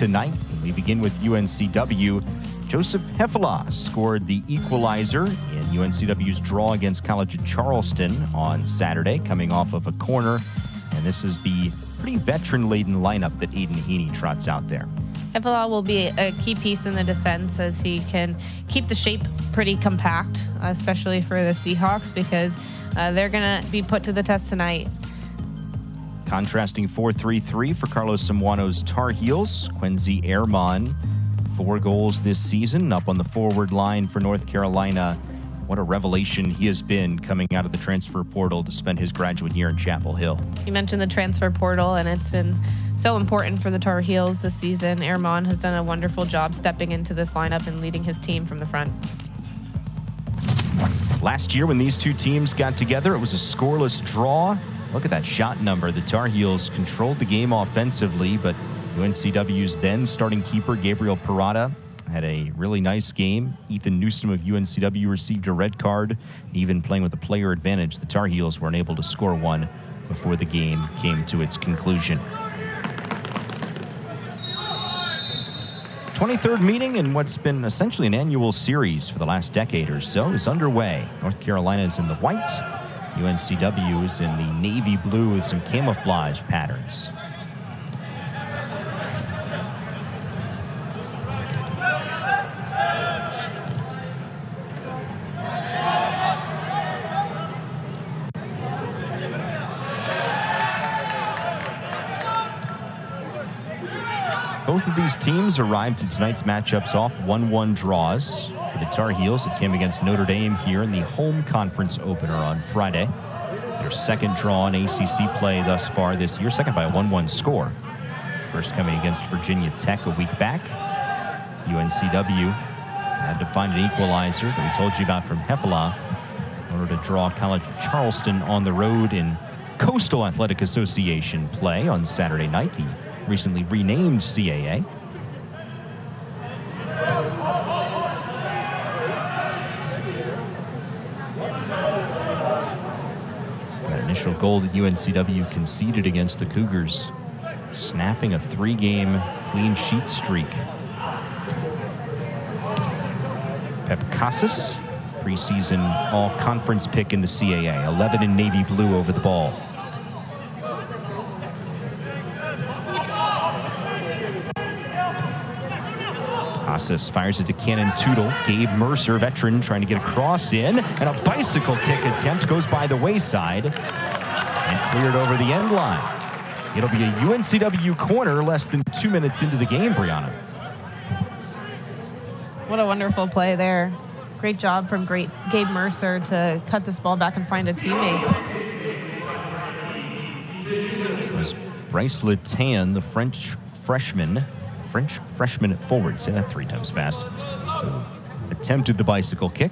tonight. We begin with UNCW. Joseph Hefela scored the equalizer in UNCW's draw against College of Charleston on Saturday, coming off of a corner. And this is the pretty veteran-laden lineup that Aiden Heaney trots out there. Hefela will be a key piece in the defense as he can keep the shape pretty compact, especially for the Seahawks, because they're going to be put to the test tonight. Contrasting 4-3-3 for Carlos Samuano's Tar Heels. Quincy Ehrman, 4 goals this season, up on the forward line for North Carolina. What a revelation he has been coming out of the transfer portal to spend his graduate year in Chapel Hill. You mentioned the transfer portal, and it's been so important for the Tar Heels this season. Ehrman has done a wonderful job stepping into this lineup and leading his team from the front. Last year when these two teams got together, it was a scoreless draw. Look at that shot number. The Tar Heels controlled the game offensively, but UNCW's then starting keeper, Gabriel Parada, had a really nice game. Ethan Newsom of UNCW received a red card. Even playing with a player advantage, the Tar Heels were unable to score one before the game came to its conclusion. 23rd meeting in what's been essentially an annual series for the last decade or so is underway. North Carolina is in the white. UNCW is in the navy blue with some camouflage patterns. Both of these teams arrived to tonight's matchups off 1-1 draws. For the Tar Heels, it came against Notre Dame here in the home conference opener on Friday. Their second draw in ACC play thus far this year, second by a 1-1 score. First coming against Virginia Tech a week back. UNCW had to find an equalizer that we told you about from Hefela in order to draw College of Charleston on the road in Coastal Athletic Association play on Saturday night, the recently renamed CAA. That initial goal that UNCW conceded against the Cougars, snapping a 3-game clean sheet streak. Pep Casas, preseason all-conference pick in the CAA, 11 in navy blue over the ball. Casas fires it to Cannon Tootle. Gabe Mercer, veteran, trying to get a cross in, and a bicycle kick attempt goes by the wayside and cleared over the end line. It'll be a UNCW corner less than 2 minutes into the game, Brianna. What a wonderful play there. Great job from Gabe Mercer to cut this ball back and find a teammate. It was Bryce Letan, the French freshman forward, say that 3 times fast, attempted the bicycle kick.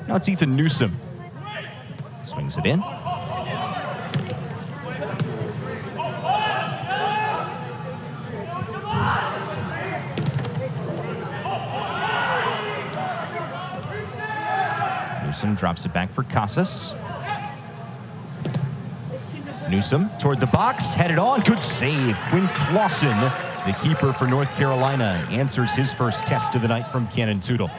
Now it's Ethan Newsom. Swings it in. Newsom drops it back for Casas. Newsom toward the box, headed on, good save. Quinn Clausen, the keeper for North Carolina, answers his first test of the night from Cannon Tootle.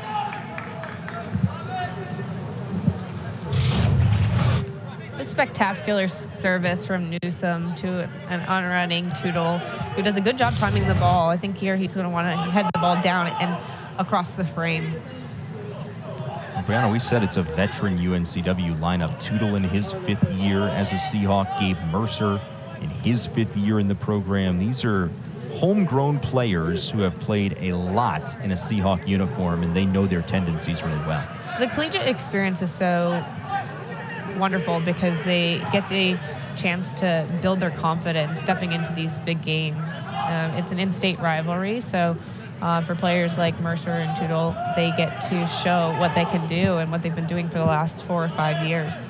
A spectacular service from Newsom to an on-running Tootle, who does a good job timing the ball. I think here he's going to want to head the ball down and across the frame. Brianna, we said it's a veteran UNCW lineup. Tootle in his 5th year as a Seahawk, Gabe Mercer in his 5th year in the program. These are homegrown players who have played a lot in a Seahawk uniform, and they know their tendencies really well. The collegiate experience is so wonderful because they get the chance to build their confidence stepping into these big games. It's an in-state rivalry, so for players like Mercer and Tootle, they get to show what they can do and what they've been doing for the last 4 or 5 years.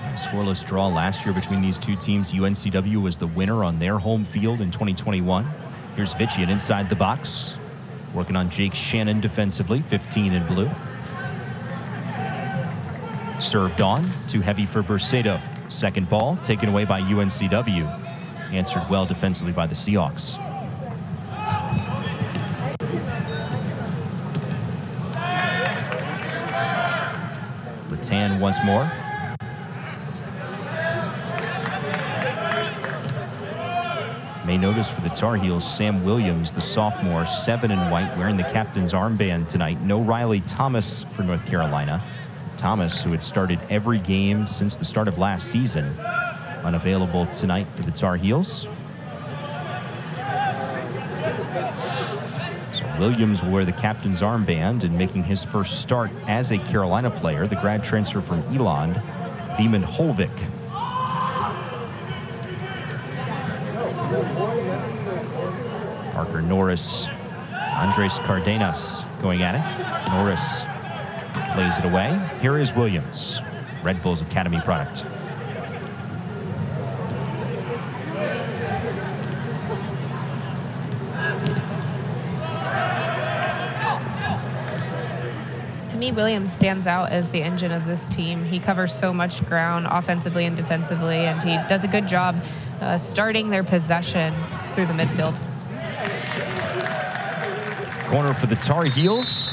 A scoreless draw last year between these two teams. UNCW was the winner on their home field in 2021. Here's Vitchian inside the box, working on Jake Shannon defensively, 15 in blue. Served on, too heavy for Burcedo. Second ball taken away by UNCW. Answered well defensively by the Seahawks. Tan once more. May notice for the Tar Heels, Sam Williams, the sophomore, 7 in white, wearing the captain's armband tonight. No Riley Thomas for North Carolina. Thomas, who had started every game since the start of last season, unavailable tonight for the Tar Heels. So Williams will wear the captain's armband, and making his first start as a Carolina player, the grad transfer from Elon, Veman Holvik. Parker Norris, Andres Cardenas going at it. Norris plays it away. Here is Williams, Red Bulls Academy product. To me, Williams stands out as the engine of this team. He covers so much ground offensively and defensively, and he does a good job starting their possession through the midfield. Corner for the Tar Heels.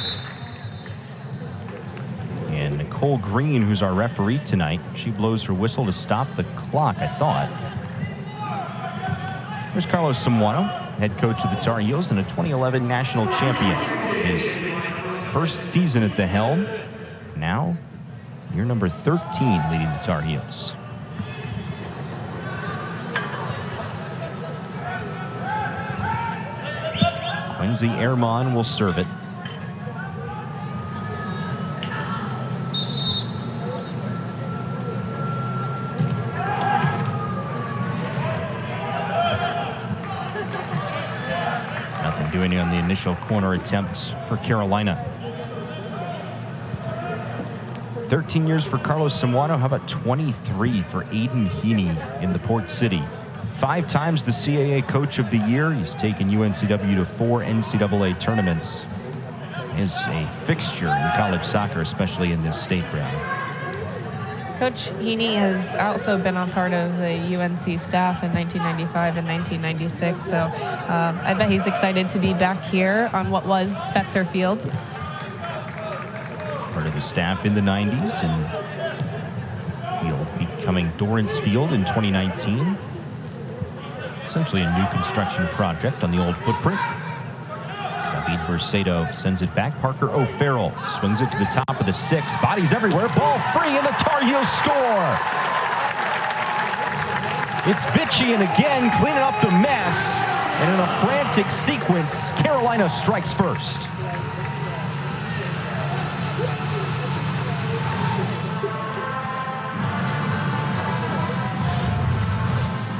And Nicole Green, who's our referee tonight, she blows her whistle to stop the clock, I thought. Here's Carlos Samuano, head coach of the Tar Heels and a 2011 national champion. His first season at the helm. Now, year number 13 leading the Tar Heels. Quincy Ehrman will serve it. Nothing doing on the initial corner attempt for Carolina. 13 years for Carlos Samuano. How about 23 for Aiden Heaney in the Port City? 5 times the CAA Coach of the Year. He's taken UNCW to 4 NCAA tournaments. Is a fixture in college soccer, especially in this state brand. Coach Heaney has also been a part of the UNC staff in 1995 and 1996, so I bet he's excited to be back here on what was Fetzer Field. Part of the staff in the 90s, and field becoming Dorrance Field in 2019. Essentially a new construction project on the old footprint. David Burcedo sends it back. Parker O'Farrell swings it to the top of the 6. Bodies everywhere. Ball free, and the Tar Heels score. It's Vitchian again, cleaning up the mess. And in a frantic sequence, Carolina strikes first.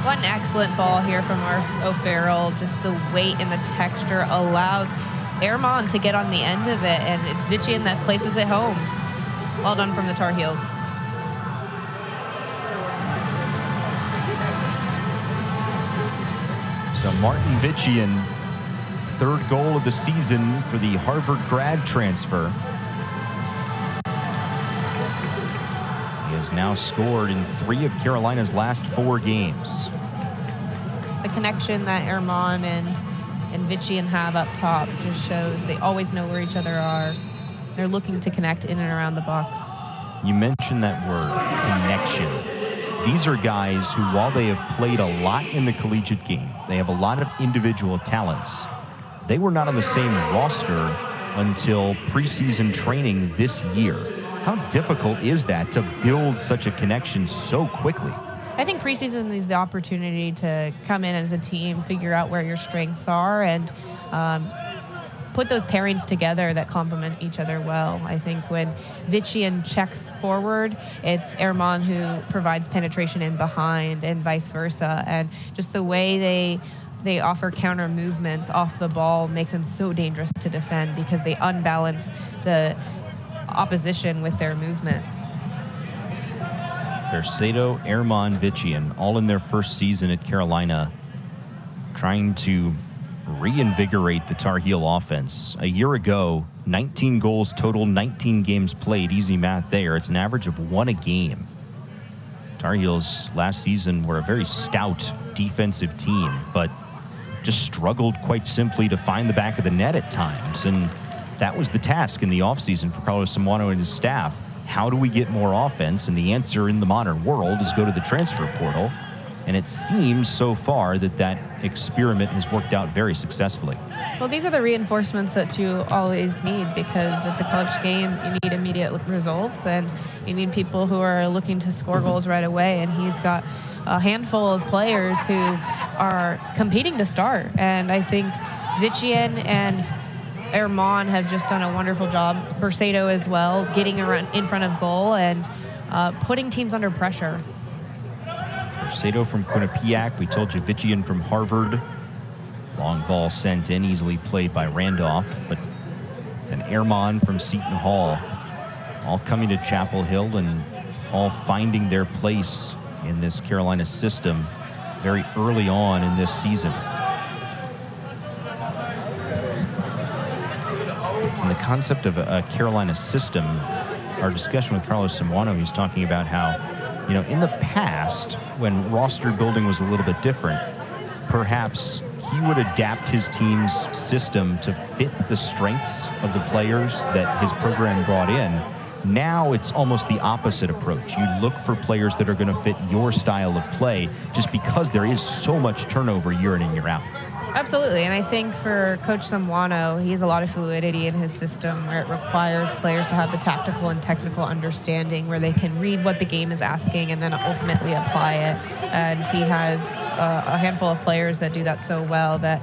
One excellent ball here from our O'Farrell. Just the weight and the texture allows Ehrman to get on the end of it, and it's Vitchian that places it home. Well done from the Tar Heels. So Martin Vitchian, 3rd goal of the season for the Harvard grad transfer. He has now scored in 3 of Carolina's last 4 games. The connection that Ehrman and Vitchian have up top just shows they always know where each other are. They're looking to connect in and around the box. You mentioned that word, connection. These are guys who, while they have played a lot in the collegiate game, they have a lot of individual talents. They were not on the same roster until preseason training this year. How difficult is that to build such a connection so quickly? I think preseason is the opportunity to come in as a team, figure out where your strengths are, and put those pairings together that complement each other well. I think when Vitchian checks forward, it's Ehrman who provides penetration in behind and vice versa. And just the way they offer counter movements off the ball makes them so dangerous to defend because they unbalance the opposition with their movement. Burcedo, Ehrman, Vitchian, all in their first season at Carolina, trying to reinvigorate the Tar Heel offense. A year ago, 19 goals total, 19 games played. Easy math there. It's an average of 1 a game. Tar Heels last season were a very stout defensive team, but just struggled quite simply to find the back of the net at times. And that was the task in the offseason for Carlos Samuano and his staff. how do we get more offense? And the answer in the modern world is go to the transfer portal. And it seems so far that experiment has worked out very successfully. Well, these are the reinforcements that you always need, because at the college game, you need immediate results, and you need people who are looking to score goals right away. And he's got a handful of players who are competing to start. And I think Vician and Herman have just done a wonderful job. Bursato as well, getting around in front of goal and putting teams under pressure. Bursato from Quinnipiac. We told you Vician from Harvard. Long ball sent in, easily played by Randolph. But then Herman from Seton Hall. All coming to Chapel Hill and all finding their place in this Carolina system very early on in this season. And the concept of a Carolina system, our discussion with Carlos Samuano, he was talking about how, in the past, when roster building was a little bit different, perhaps he would adapt his team's system to fit the strengths of the players that his program brought in. Now it's almost the opposite approach. You look for players that are going to fit your style of play, just because there is so much turnover year in and year out. Absolutely, and I think for Coach Samuano, he has a lot of fluidity in his system where it requires players to have the tactical and technical understanding where they can read what the game is asking and then ultimately apply it. And he has a handful of players that do that so well, that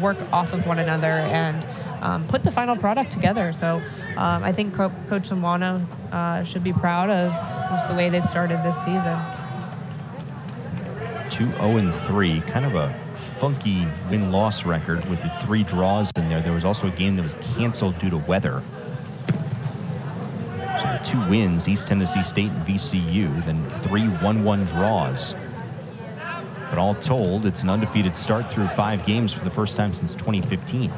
work off of one another and put the final product together. So I think Coach Samuano should be proud of just the way they've started this season. 2-0-3, kind of a funky win-loss record with the 3 draws in there. There was also a game that was canceled due to weather. So 2 wins, East Tennessee State and VCU, then 3 1-1 draws. But all told, it's an undefeated start through 5 games for the first time since 2015.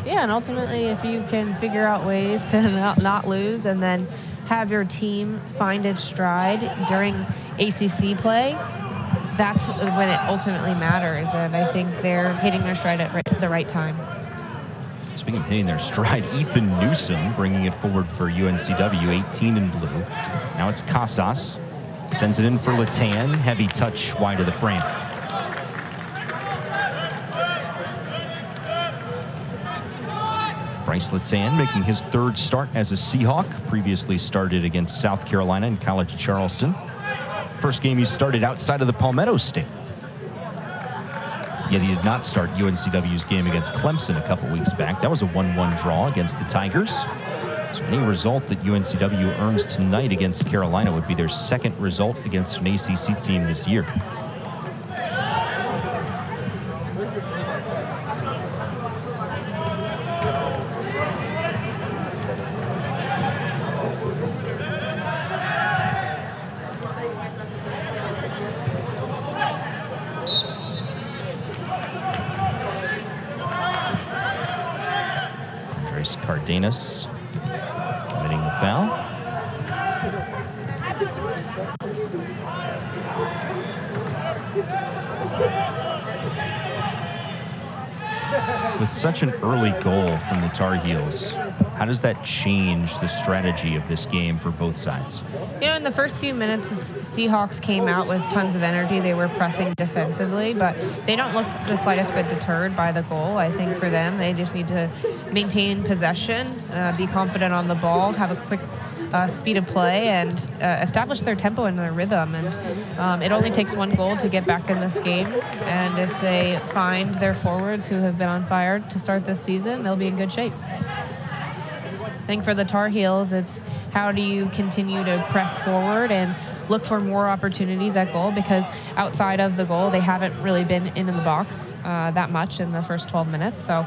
Yeah, and ultimately, if you can figure out ways to not lose and then have your team find its stride during ACC play, that's when it ultimately matters. And I think they're hitting their stride at the right time. Speaking of hitting their stride, Ethan Newsom bringing it forward for UNCW, 18 in blue. Now it's Casas. Sends it in for Latan. Heavy touch wide of the frame. Bryce Latan making his 3rd start as a Seahawk. Previously started against South Carolina in College Charleston. First game he started outside of the Palmetto State. Yet he did not start UNCW's game against Clemson a couple weeks back. That was a 1-1 draw against the Tigers. So any result that UNCW earns tonight against Carolina would be their 2nd result against an ACC team this year. Cardenas committing the foul. With such an early goal from the Tar Heels, how does that change the strategy of this game for both sides? In the first few minutes, the Seahawks came out with tons of energy. They were pressing defensively, but they don't look the slightest bit deterred by the goal. I think for them, they just need to maintain possession, be confident on the ball, have a quick speed of play, and establish their tempo and their rhythm. And it only takes 1 goal to get back in this game. And if they find their forwards who have been on fire to start this season, they'll be in good shape. I think for the Tar Heels, it's how do you continue to press forward and look for more opportunities at goal, because outside of the goal, they haven't really been in the box that much in the first 12 minutes. So,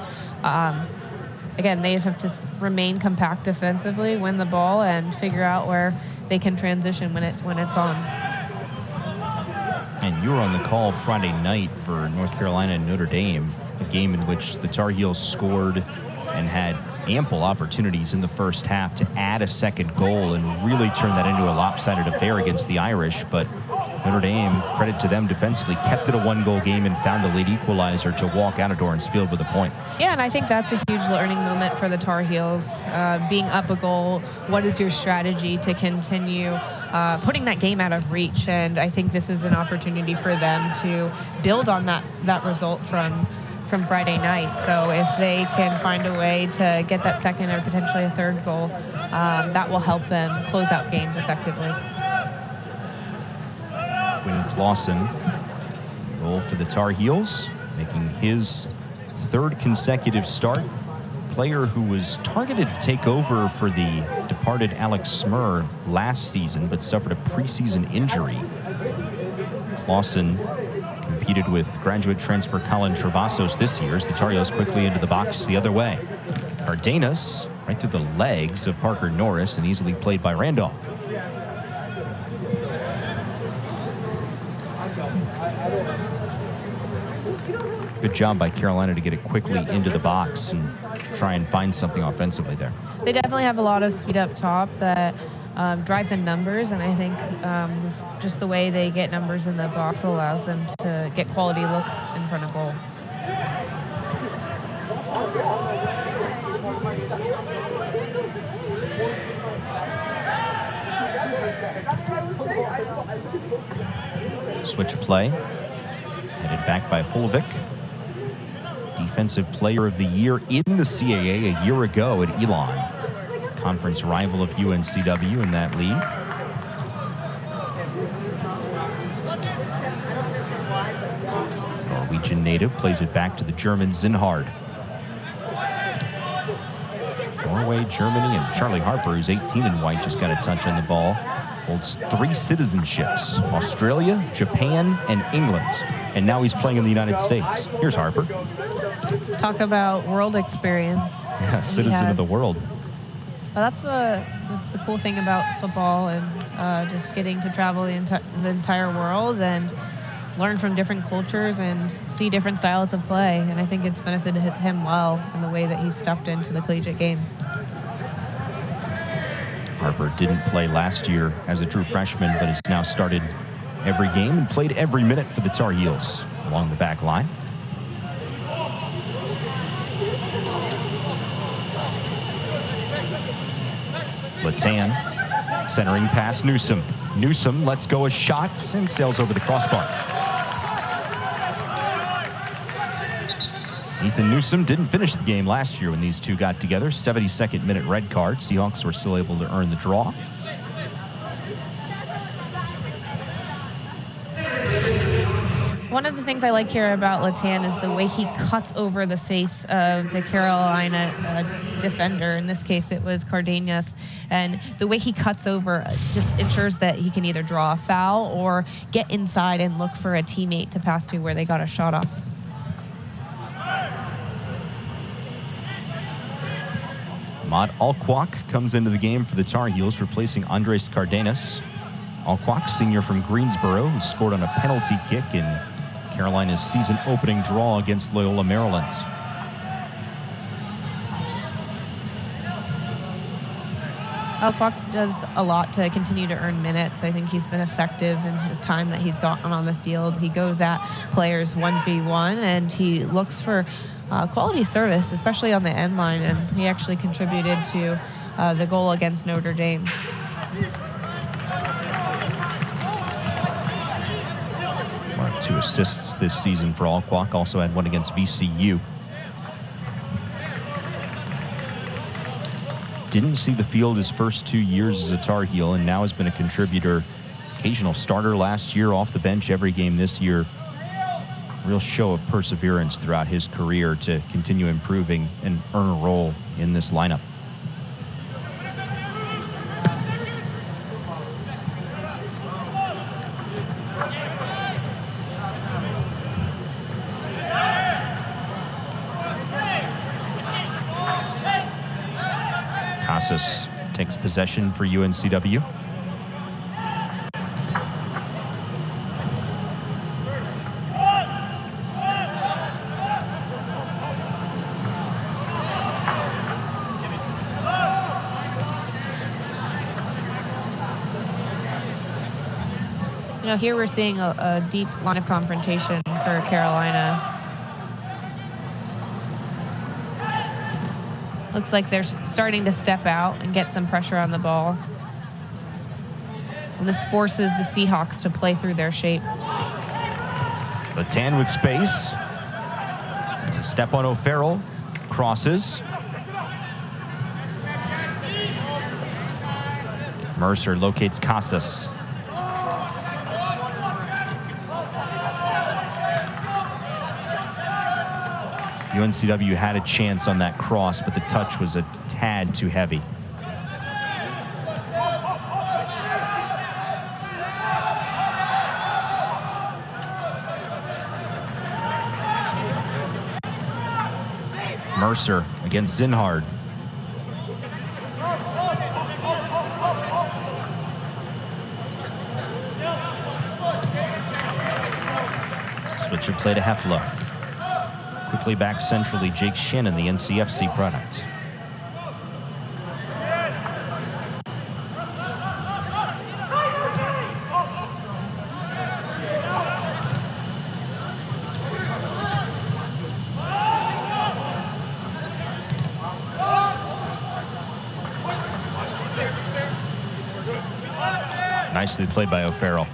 again, they have to remain compact defensively, win the ball, and figure out where they can transition when it's on. And you were on the call Friday night for North Carolina and Notre Dame, a game in which the Tar Heels scored and had ample opportunities in the first half to add a second goal and really turn that into a lopsided affair against the Irish. But Notre Dame, credit to them defensively, kept it a one-goal game and found a late equalizer to walk out of Dorrance Field with a point. Yeah, and I think that's a huge learning moment for the Tar Heels. Being up a goal, what is your strategy to continue putting that game out of reach? And I think this is an opportunity for them to build on that result from Friday night. So if they can find a way to get that second or potentially a third goal, that will help them close out games effectively. Quinn Clausen, goal for the Tar Heels, making his third consecutive start. Player who was targeted to take over for the departed Alex Smur last season, but suffered a preseason injury. Clausen competed with graduate transfer Colin Travassos this year as the Tar Heels quickly into the box the other way. Cardenas right through the legs of Parker Norris and easily played by Randolph. Good job by Carolina to get it quickly into the box and try and find something offensively there. They definitely have a lot of speed up top that drives in numbers, and I think just the way they get numbers in the box allows them to get quality looks in front of goal. Switch of play. Headed back by Holovic. Defensive Player of the Year in the CAA a year ago at Elon. Conference rival of UNCW in that league. Norwegian native plays it back to the German Zinhard. Norway, Germany, and Charlie Harper, who's 18 in white, just got a touch on the ball. Holds 3 citizenships, Australia, Japan, and England. And now he's playing in the United States. Here's Harper. Talk about world experience. Yeah, citizen of the world. Well, that's the cool thing about football and just getting to travel the entire world and learn from different cultures and see different styles of play. And I think it's benefited him well in the way that he's stepped into the collegiate game. Harper didn't play last year as a true freshman, but has now started every game and played every minute for the Tar Heels along the back line. Latan centering past Newsom. Newsom lets go a shot and sails over the crossbar. Ethan Newsom didn't finish the game last year when these two got together. 72nd minute red card. Seahawks were still able to earn the draw. One of the things I like here about Latan is the way he cuts over the face of the Carolina defender. In this case, it was Cardenas. And the way he cuts over just ensures that he can either draw a foul or get inside and look for a teammate to pass to where they got a shot off. Ahmad Alquak comes into the game for the Tar Heels, replacing Andres Cardenas. Alquak, senior from Greensboro, who scored on a penalty kick in Carolina's season-opening draw against Loyola Maryland. Alquak does a lot to continue to earn minutes. I think he's been effective in his time that he's gotten on the field. He goes at players 1v1, and he looks for quality service, especially on the end line, and he actually contributed to the goal against Notre Dame. Marked 2 assists this season for Alquak, also had one against VCU. Didn't see the field his first 2 years as a Tar Heel, and now has been a contributor, occasional starter last year, off the bench every game this year. Real show of perseverance throughout his career to continue improving and earn a role in this lineup. Casas takes possession for UNCW. Here we're seeing a deep line of confrontation for Carolina. Looks like they're starting to step out and get some pressure on the ball. And this forces the Seahawks to play through their shape. Latan with space. Step on O'Farrell. Crosses. Mercer locates Casas. UNCW had a chance on that cross, but the touch was a tad too heavy. Mercer against Zinhard. Switch of play to Hefla. Quickly back centrally, Jake Shannon, the NCFC product. Nicely played by O'Farrell.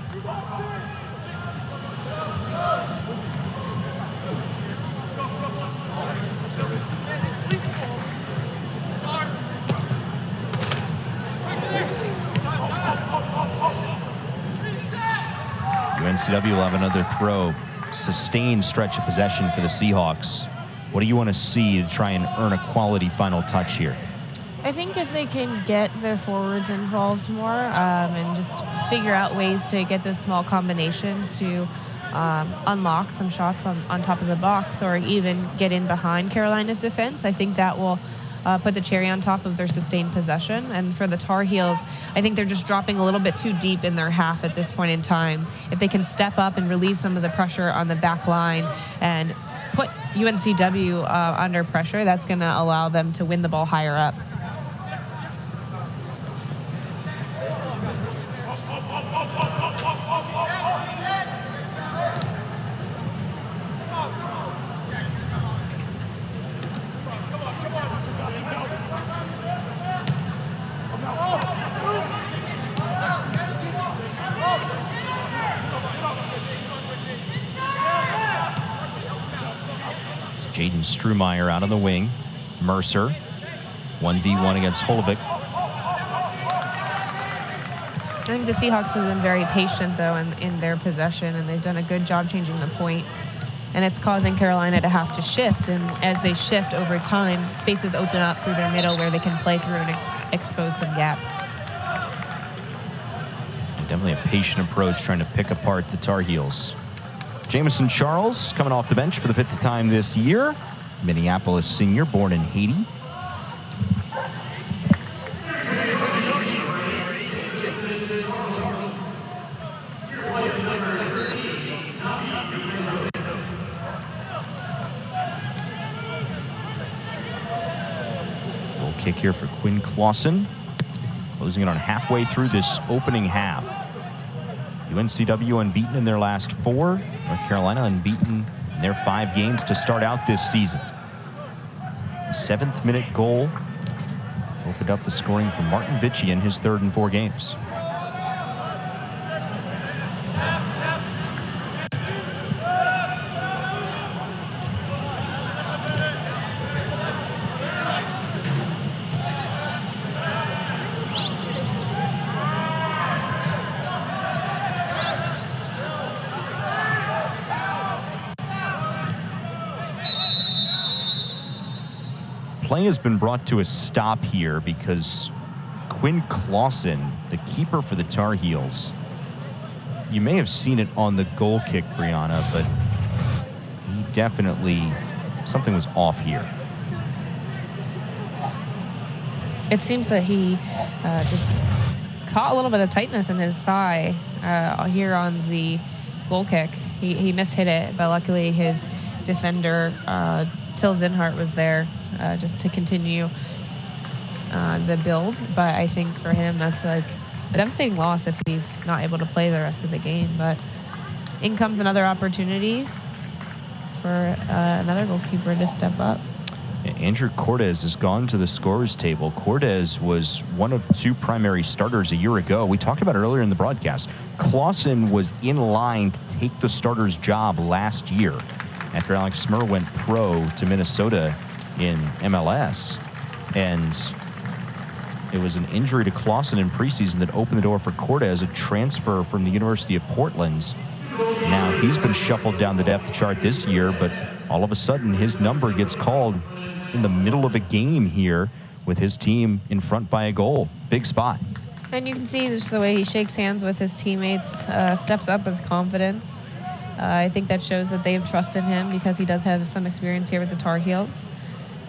UNCW will have another throw. Sustained stretch of possession for the Seahawks. What do you want to see to try and earn a quality final touch here? I think if they can get their forwards involved more and just figure out ways to get those small combinations to unlock some shots on top of the box or even get in behind Carolina's defense, I think that will put the cherry on top of their sustained possession. And for the Tar Heels, I think they're just dropping a little bit too deep in their half at this point in time. If they can step up and relieve some of the pressure on the back line and put UNCW under pressure, that's going to allow them to win the ball higher up. Jaden Strumeyer out on the wing. Mercer, 1v1 against Holovic. I think the Seahawks have been very patient, though, in their possession, and they've done a good job changing the point. And it's causing Carolina to have to shift, and as they shift over time, spaces open up through their middle where they can play through and expose some gaps. And definitely a patient approach trying to pick apart the Tar Heels. Jamison Charles coming off the bench for the 5th time this year. Minneapolis senior, born in Haiti. Goal kick here for Quinn Clausen. Closing it on halfway through this opening half. UNCW unbeaten in their last 4. North Carolina unbeaten in their 5 games to start out this season. 7th minute goal opened up the scoring for Martin Vici in his 3rd in 4 games. Play has been brought to a stop here because Quinn Clausen, the keeper for the Tar Heels, you may have seen it on the goal kick, Brianna, but he definitely, something was off here. It seems that he just caught a little bit of tightness in his thigh here on the goal kick. He mishit it, but luckily his defender, Till Zinhart, was there just to continue the build. But I think for him, that's like a devastating loss if he's not able to play the rest of the game. But in comes another opportunity for another goalkeeper to step up. Andrew Cortez has gone to the scorer's table. Cortez was one of 2 primary starters a year ago. We talked about it earlier in the broadcast. Clausen was in line to take the starter's job last year after Alex Smir went pro to Minnesota in MLS. And it was an injury to Clausen in preseason that opened the door for Cortez, a transfer from the University of Portland. Now he's been shuffled down the depth chart this year, but all of a sudden his number gets called in the middle of a game here with his team in front by a goal. Big spot. And you can see just the way he shakes hands with his teammates, steps up with confidence. I think that shows that they have trust in him because he does have some experience here with the Tar Heels.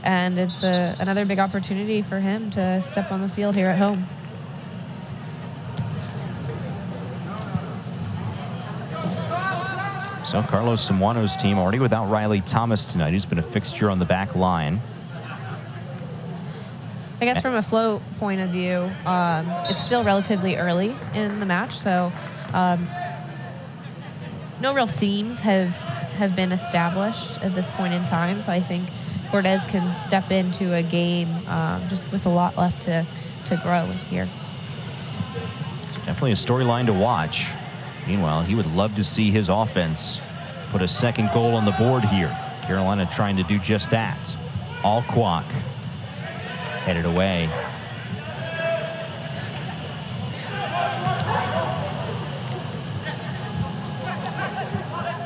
And it's another big opportunity for him to step on the field here at home. So Carlos Samuano's team already without Riley Thomas tonight, who's been a fixture on the back line. I guess from a flow point of view, it's still relatively early in the match, so no real themes have been established at this point in time. So I think Cortez can step into a game just with a lot left to grow here. So definitely a storyline to watch. Meanwhile, he would love to see his offense put a second goal on the board here. Carolina trying to do just that. Alquak headed away.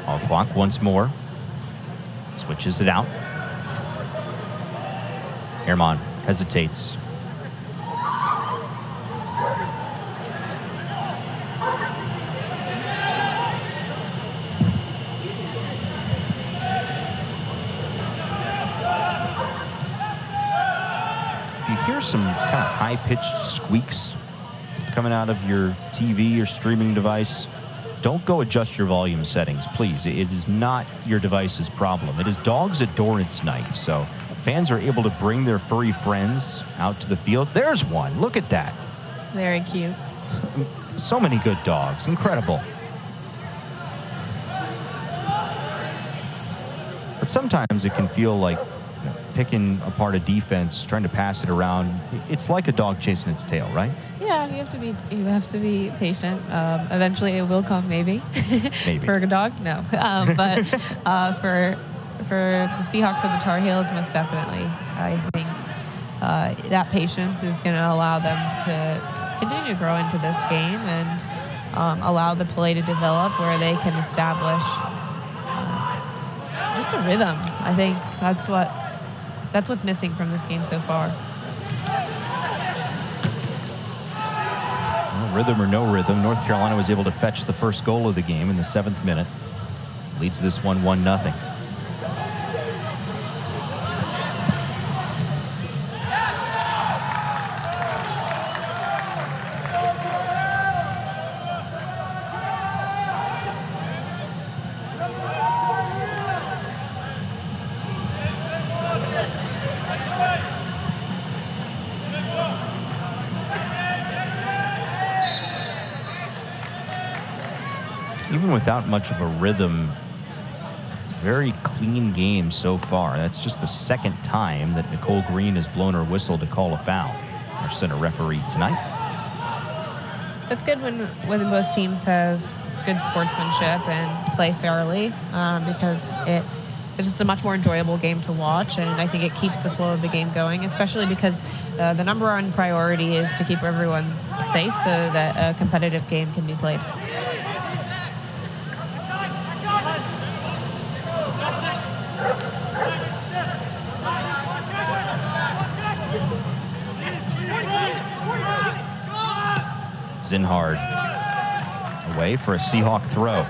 Alquak once more. Switches it out. Herman hesitates. Some kind of high-pitched squeaks coming out of your TV or streaming device, don't go adjust your volume settings, please. It is not your device's problem. It is dogs at Dorrance night, so fans are able to bring their furry friends out to the field. There's one. Look at that. Very cute. So many good dogs. Incredible. But sometimes it can feel like picking apart a defense, trying to pass it around. It's like a dog chasing its tail, right? Yeah, you have to be patient. Eventually, it will come, maybe. Maybe. For a dog, no. But for the Seahawks and the Tar Heels, most definitely, I think that patience is going to allow them to continue to grow into this game and allow the play to develop where they can establish just a rhythm. I think that's what's missing from this game so far. Well, rhythm or no rhythm, North Carolina was able to fetch the first goal of the game in the 7th minute. Leads this one 1-0. Even without much of a rhythm, very clean game so far. That's just the second time that Nicole Green has blown her whistle to call a foul. Our center referee tonight. That's good when both teams have good sportsmanship and play fairly, because it's just a much more enjoyable game to watch, and I think it keeps the flow of the game going, especially because the number one priority is to keep everyone safe so that a competitive game can be played. Zinhard away for a Seahawk throw.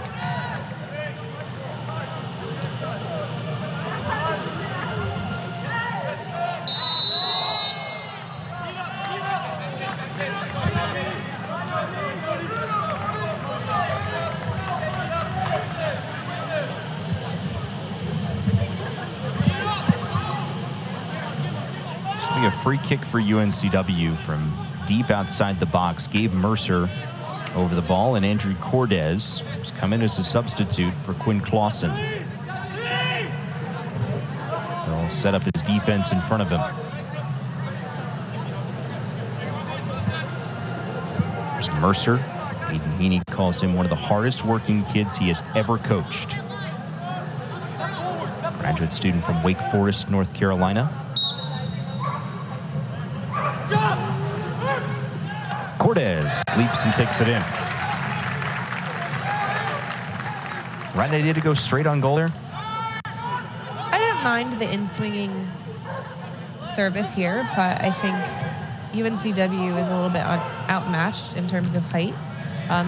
It's going to be a free kick for UNCW from deep outside the box. Gabe Mercer over the ball, and Andrew Cordes has come in as a substitute for Quinn Clausen. They'll set up his defense in front of him. There's Mercer. Aiden Heaney calls him one of the hardest working kids he has ever coached. Graduate student from Wake Forest, North Carolina. Cordes leaps and takes it in. Right idea to go straight on goal there? I didn't mind the in-swinging service here, but I think UNCW is a little bit outmatched in terms of height.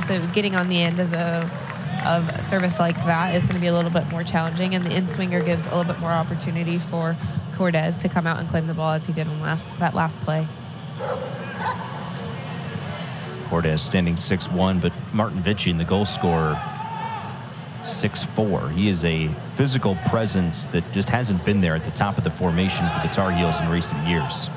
So getting on the end of a service like that is going to be a little bit more challenging, and the in-swinger gives a little bit more opportunity for Cordes to come out and claim the ball as he did on that last play. Cordes standing 6'1", but Martin Vitchin, the goal scorer, 6'4". He is a physical presence that just hasn't been there at the top of the formation for the Tar Heels in recent years.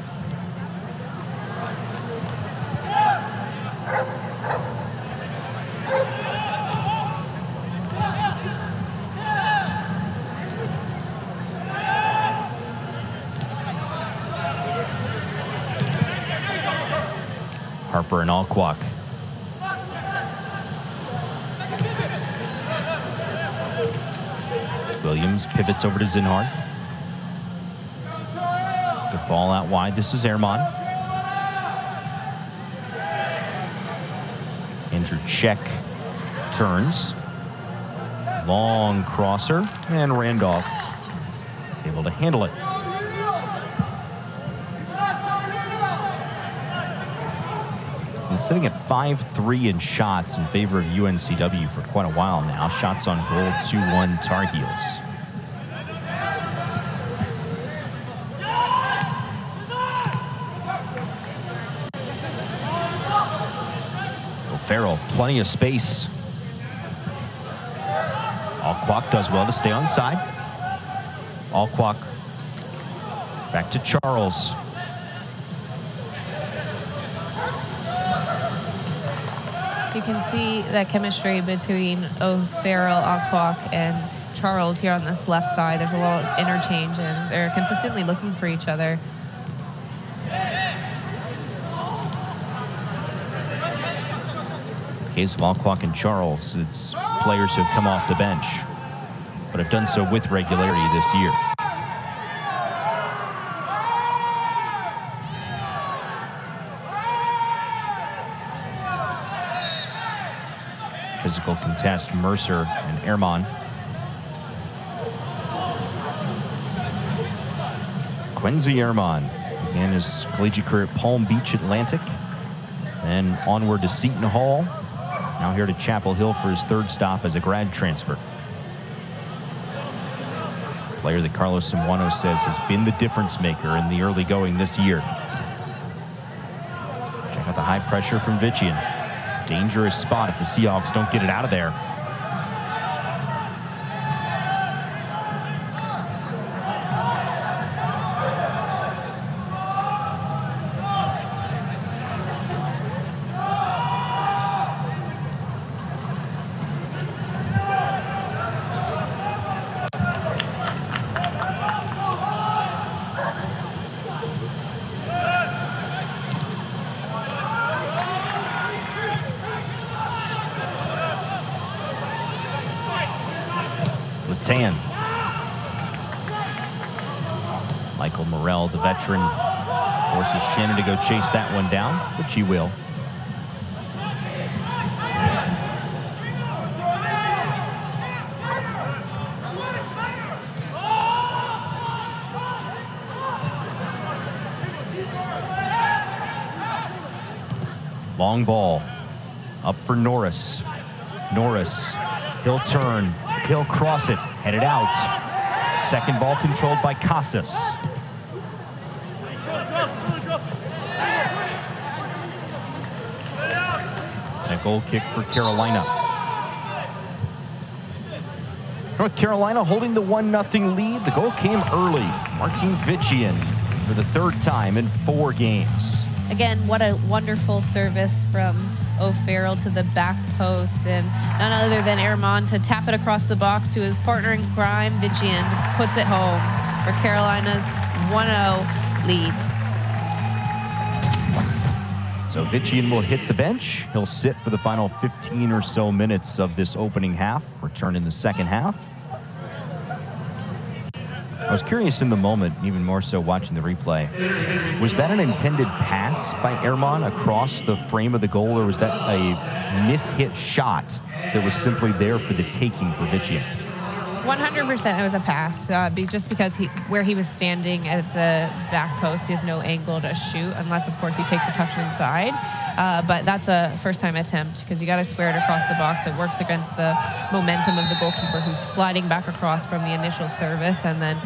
Harper and Alquak. Williams pivots over to Zinhard. Good ball out wide. This is Ehrman. Andrew Check turns. Long crosser, and Randolph able to handle it. Sitting at 5-3 in shots in favor of UNCW for quite a while now. Shots on goal, 2-1 Tar Heels. O'Farrell, plenty of space. Alquak does well to stay on side. Alquak back to Charles. You can see that chemistry between O'Farrell, Alquak, and Charles here on this left side. There's a lot of interchange, and they're consistently looking for each other. In the case of Alquak and Charles, it's players who have come off the bench, but have done so with regularity this year. Physical contest, Mercer and Ehrman. Quincy Ehrman began his collegiate career at Palm Beach Atlantic, then onward to Seton Hall, now here to Chapel Hill for his third stop as a grad transfer. Player that Carlos Simwano says has been the difference maker in the early going this year. Check out the high pressure from Vitchin. Dangerous spot if the Seahawks don't get it out of there. Tan. Michael Morrell, the veteran, forces Shannon to go chase that one down, which he will. Long ball up for Norris. Norris, he'll turn. He'll cross it, headed out. Second ball controlled by Casas. A goal kick for Carolina. North Carolina holding the 1-0 lead. The goal came early. Martin Vitchin for the third time in 4 games. Again, what a wonderful service from O'Farrell to the back post, and none other than Erman to tap it across the box to his partner in crime, Vichy, puts it home for Carolina's 1-0 lead. So Vichy will hit the bench. He'll sit for the final 15 or so minutes of this opening half, return in the second half. I was curious in the moment, even more so watching the replay. Was that an intended pass by Erman across the frame of the goal, or was that a mishit shot that was simply there for the taking for Vichy? 100% it was a pass, just because where he was standing at the back post, he has no angle to shoot, unless, of course, he takes a touch inside. But that's a first-time attempt, because you got to square it across the box. It works against the momentum of the goalkeeper, who's sliding back across from the initial service, and then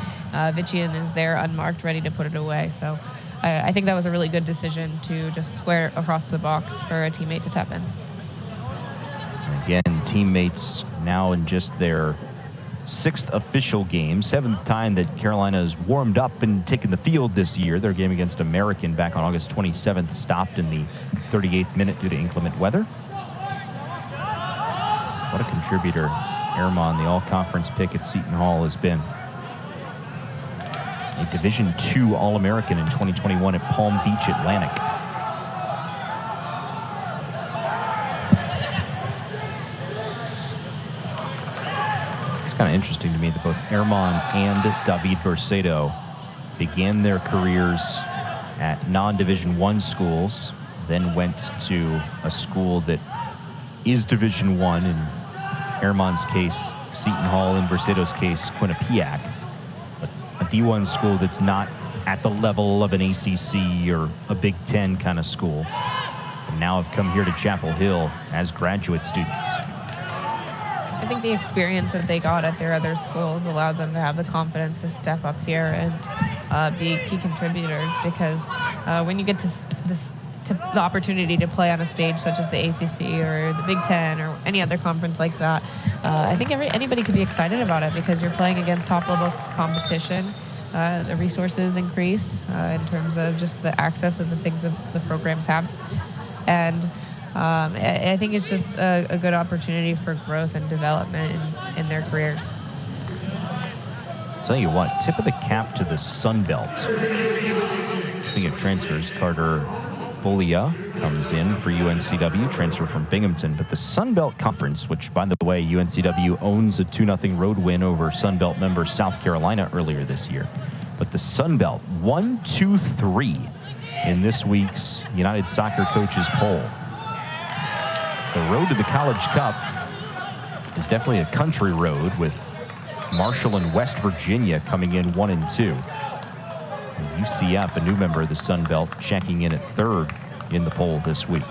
Vichy is there unmarked, ready to put it away. So I think that was a really good decision to just square it across the box for a teammate to tap in. Again, teammates now in just their 6th official game, 7th time that Carolina has warmed up and taken the field this year. Their game against American back on August 27th stopped in the 38th minute due to inclement weather. What a contributor Erman, the all-conference pick at Seton Hall, has been. A Division II All-American in 2021 at Palm Beach Atlantic. Kind of interesting to me that both Erman and David Bercedo began their careers at non-Division I schools, then went to a school that is Division I, in Erman's case, Seton Hall, in Bercedo's case, Quinnipiac. But a D1 school that's not at the level of an ACC or a Big Ten kind of school, and now have come here to Chapel Hill as graduate students. I think the experience that they got at their other schools allowed them to have the confidence to step up here and be key contributors, because when you get to the opportunity to play on a stage such as the ACC or the Big Ten or any other conference like that, I think anybody could be excited about it, because you're playing against top-level competition. The resources increase in terms of just the access of the things that the programs have. And I think it's just a good opportunity for growth and development in their careers. Tell you what, tip of the cap to the Sun Belt. Speaking of transfers, Carter Bolia comes in for UNCW, transfer from Binghamton. But the Sun Belt Conference, which, by the way, UNCW owns a 2-0 road win over Sun Belt member South Carolina earlier this year. But the Sun Belt, 1, 2, 3 in this week's United Soccer Coaches poll. The road to the College Cup is definitely a country road, with Marshall and West Virginia coming in 1 and 2. And UCF, a new member of the Sun Belt, checking in at 3rd in the poll this week.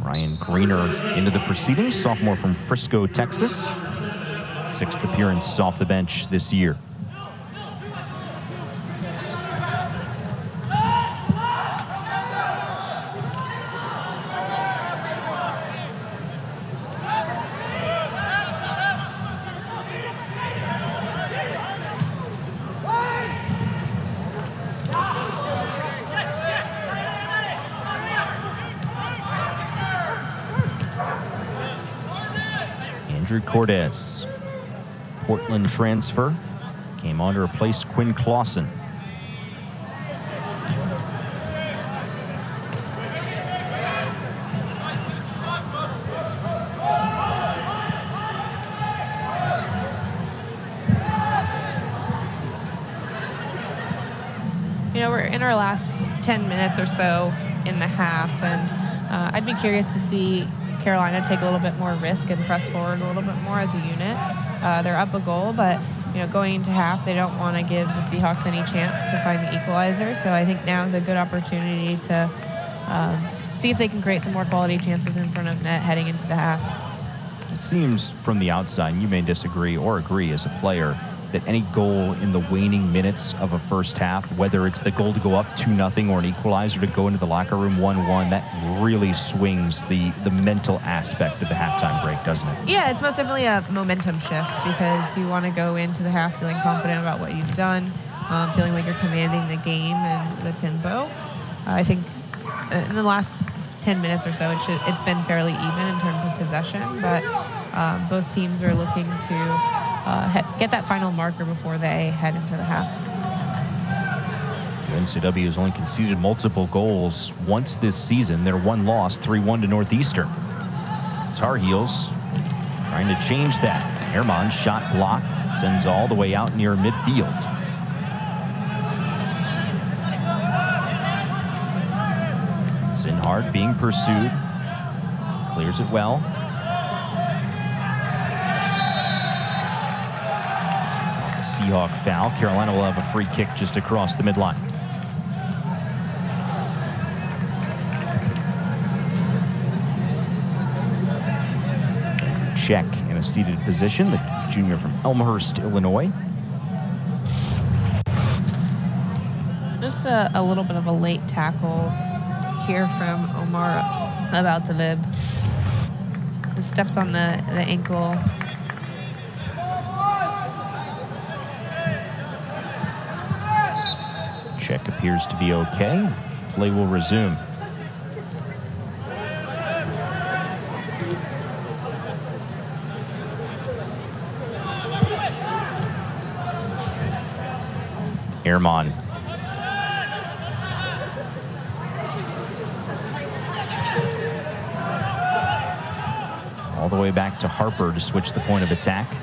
Ryan Greener into the proceedings, sophomore from Frisco, Texas. 6th appearance off the bench this year. Cordes, Portland transfer, came on to replace Quinn Clausen. You know, we're in our last 10 minutes or so in the half, and I'd be curious to see Carolina take a little bit more risk and press forward a little bit more as a unit. They're up a goal, but going into half, they don't want to give the Seahawks any chance to find the equalizer. So I think now is a good opportunity to see if they can create some more quality chances in front of net heading into the half. It seems from the outside, and you may disagree or agree as a player, that any goal in the waning minutes of a first half, whether it's the goal to go up 2-0 or an equalizer to go into the locker room 1-1, that really swings the mental aspect of the halftime break, doesn't it? Yeah, it's most definitely a momentum shift because you want to go into the half feeling confident about what you've done, feeling like you're commanding the game and the tempo. I think in the last 10 minutes or so, it's been fairly even in terms of possession, but both teams are looking to get that final marker before they head into the half. UNCW has only conceded multiple goals once this season. Their one loss, 3-1 to Northeastern. Tar Heels trying to change that. Herman's shot blocked, sends all the way out near midfield. Zinhard being pursued. Clears it well. Seahawk foul. Carolina will have a free kick just across the midline. Check in a seated position, the junior from Elmhurst, Illinois. Just a little bit of a late tackle here from Omar Abaltalib. Just steps on the ankle. Check appears to be okay. Play will resume. Ehrman. All the way back to Harper to switch the point of attack.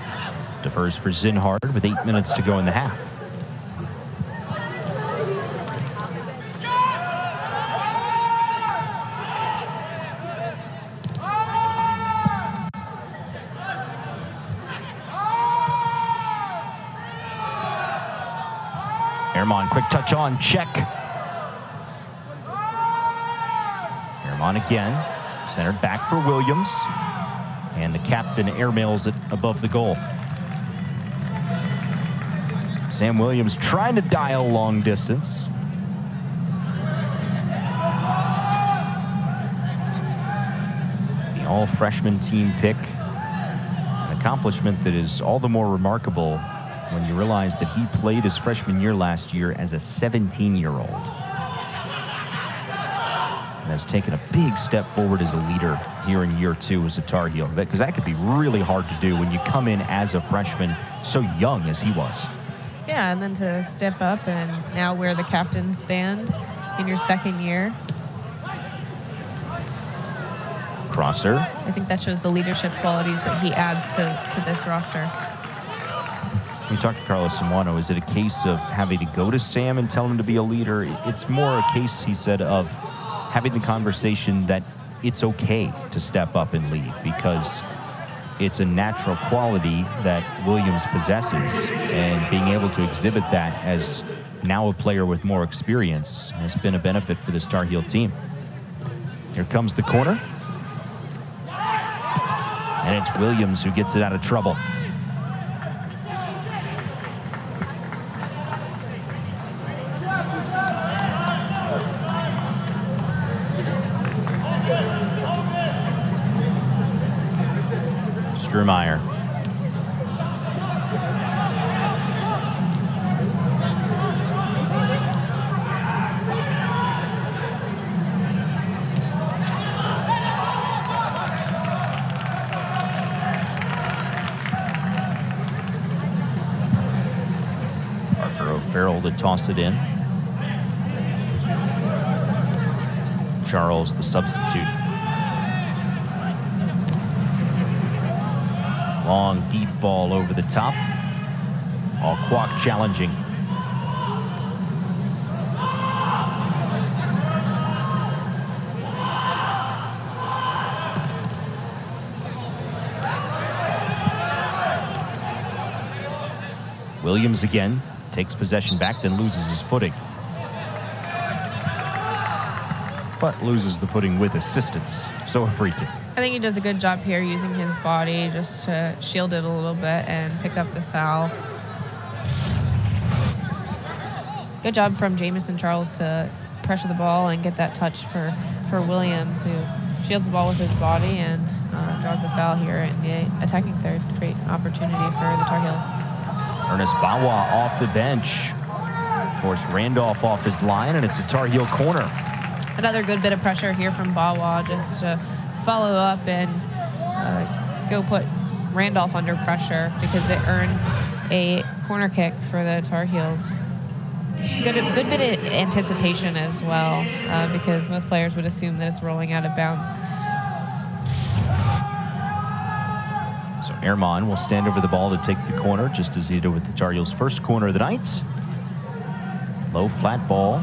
Defers for Zinhard with 8 minutes to go in the half. Ehrman, quick touch on, check. Ehrman again, centered back for Williams. And the captain airmails it above the goal. Sam Williams trying to dial long distance. The all-freshman team pick. An accomplishment that is all the more remarkable when you realize that he played his freshman year last year as a 17-year-old. And has taken a big step forward as a leader here in year two as a Tar Heel. Because that could be really hard to do when you come in as a freshman so young as he was. Yeah, and then to step up and now wear the captain's band in your second year. Crosser. I think that shows the leadership qualities that he adds to this roster. We talked to Carlos Simwano. Is it a case of having to go to Sam and tell him to be a leader? It's more a case, he said, of having the conversation that it's okay to step up and lead because it's a natural quality that Williams possesses, and being able to exhibit that as now a player with more experience has been a benefit for this Tar Heel team. Here comes the corner. And it's Williams who gets it out of trouble. Strumeyer. Parker O'Farrell to toss it in. Charles, the substitute. Long, deep ball over the top. All Kwok challenging. Williams again takes possession back, then loses his footing. But loses the footing with assistance. So a free kick. I think he does a good job here using his body just to shield it a little bit and pick up the foul. good job from Jamison Charles to pressure the ball and get that touch for Williams, who shields the ball with his body and draws a foul here in the attacking third. Great opportunity for the Tar Heels. Ernest Bawa off the bench. Of course, Randolph off his line, and it's a Tar Heel corner. Another good bit of pressure here from Bawa just to follow up and go put Randolph under pressure, because it earns a corner kick for the Tar Heels. It's just a good bit of anticipation as well, because most players would assume that it's rolling out of bounds. So Ehrman will stand over the ball to take the corner, just as he did with the Tar Heels' first corner of the night. Low flat ball.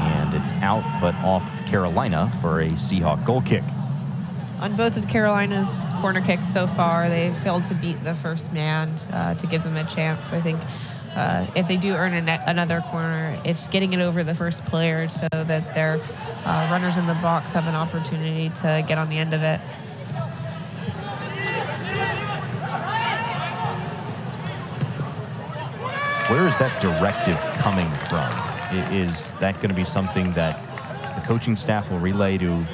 And it's out, but off Carolina for a Seahawk goal kick. On both of Carolina's corner kicks so far, they failed to beat the first man to give them a chance. I think if they do earn another corner, it's getting it over the first player so that their runners in the box have an opportunity to get on the end of it. Where is that directive coming from? Is that going to be something that the coaching staff will relay to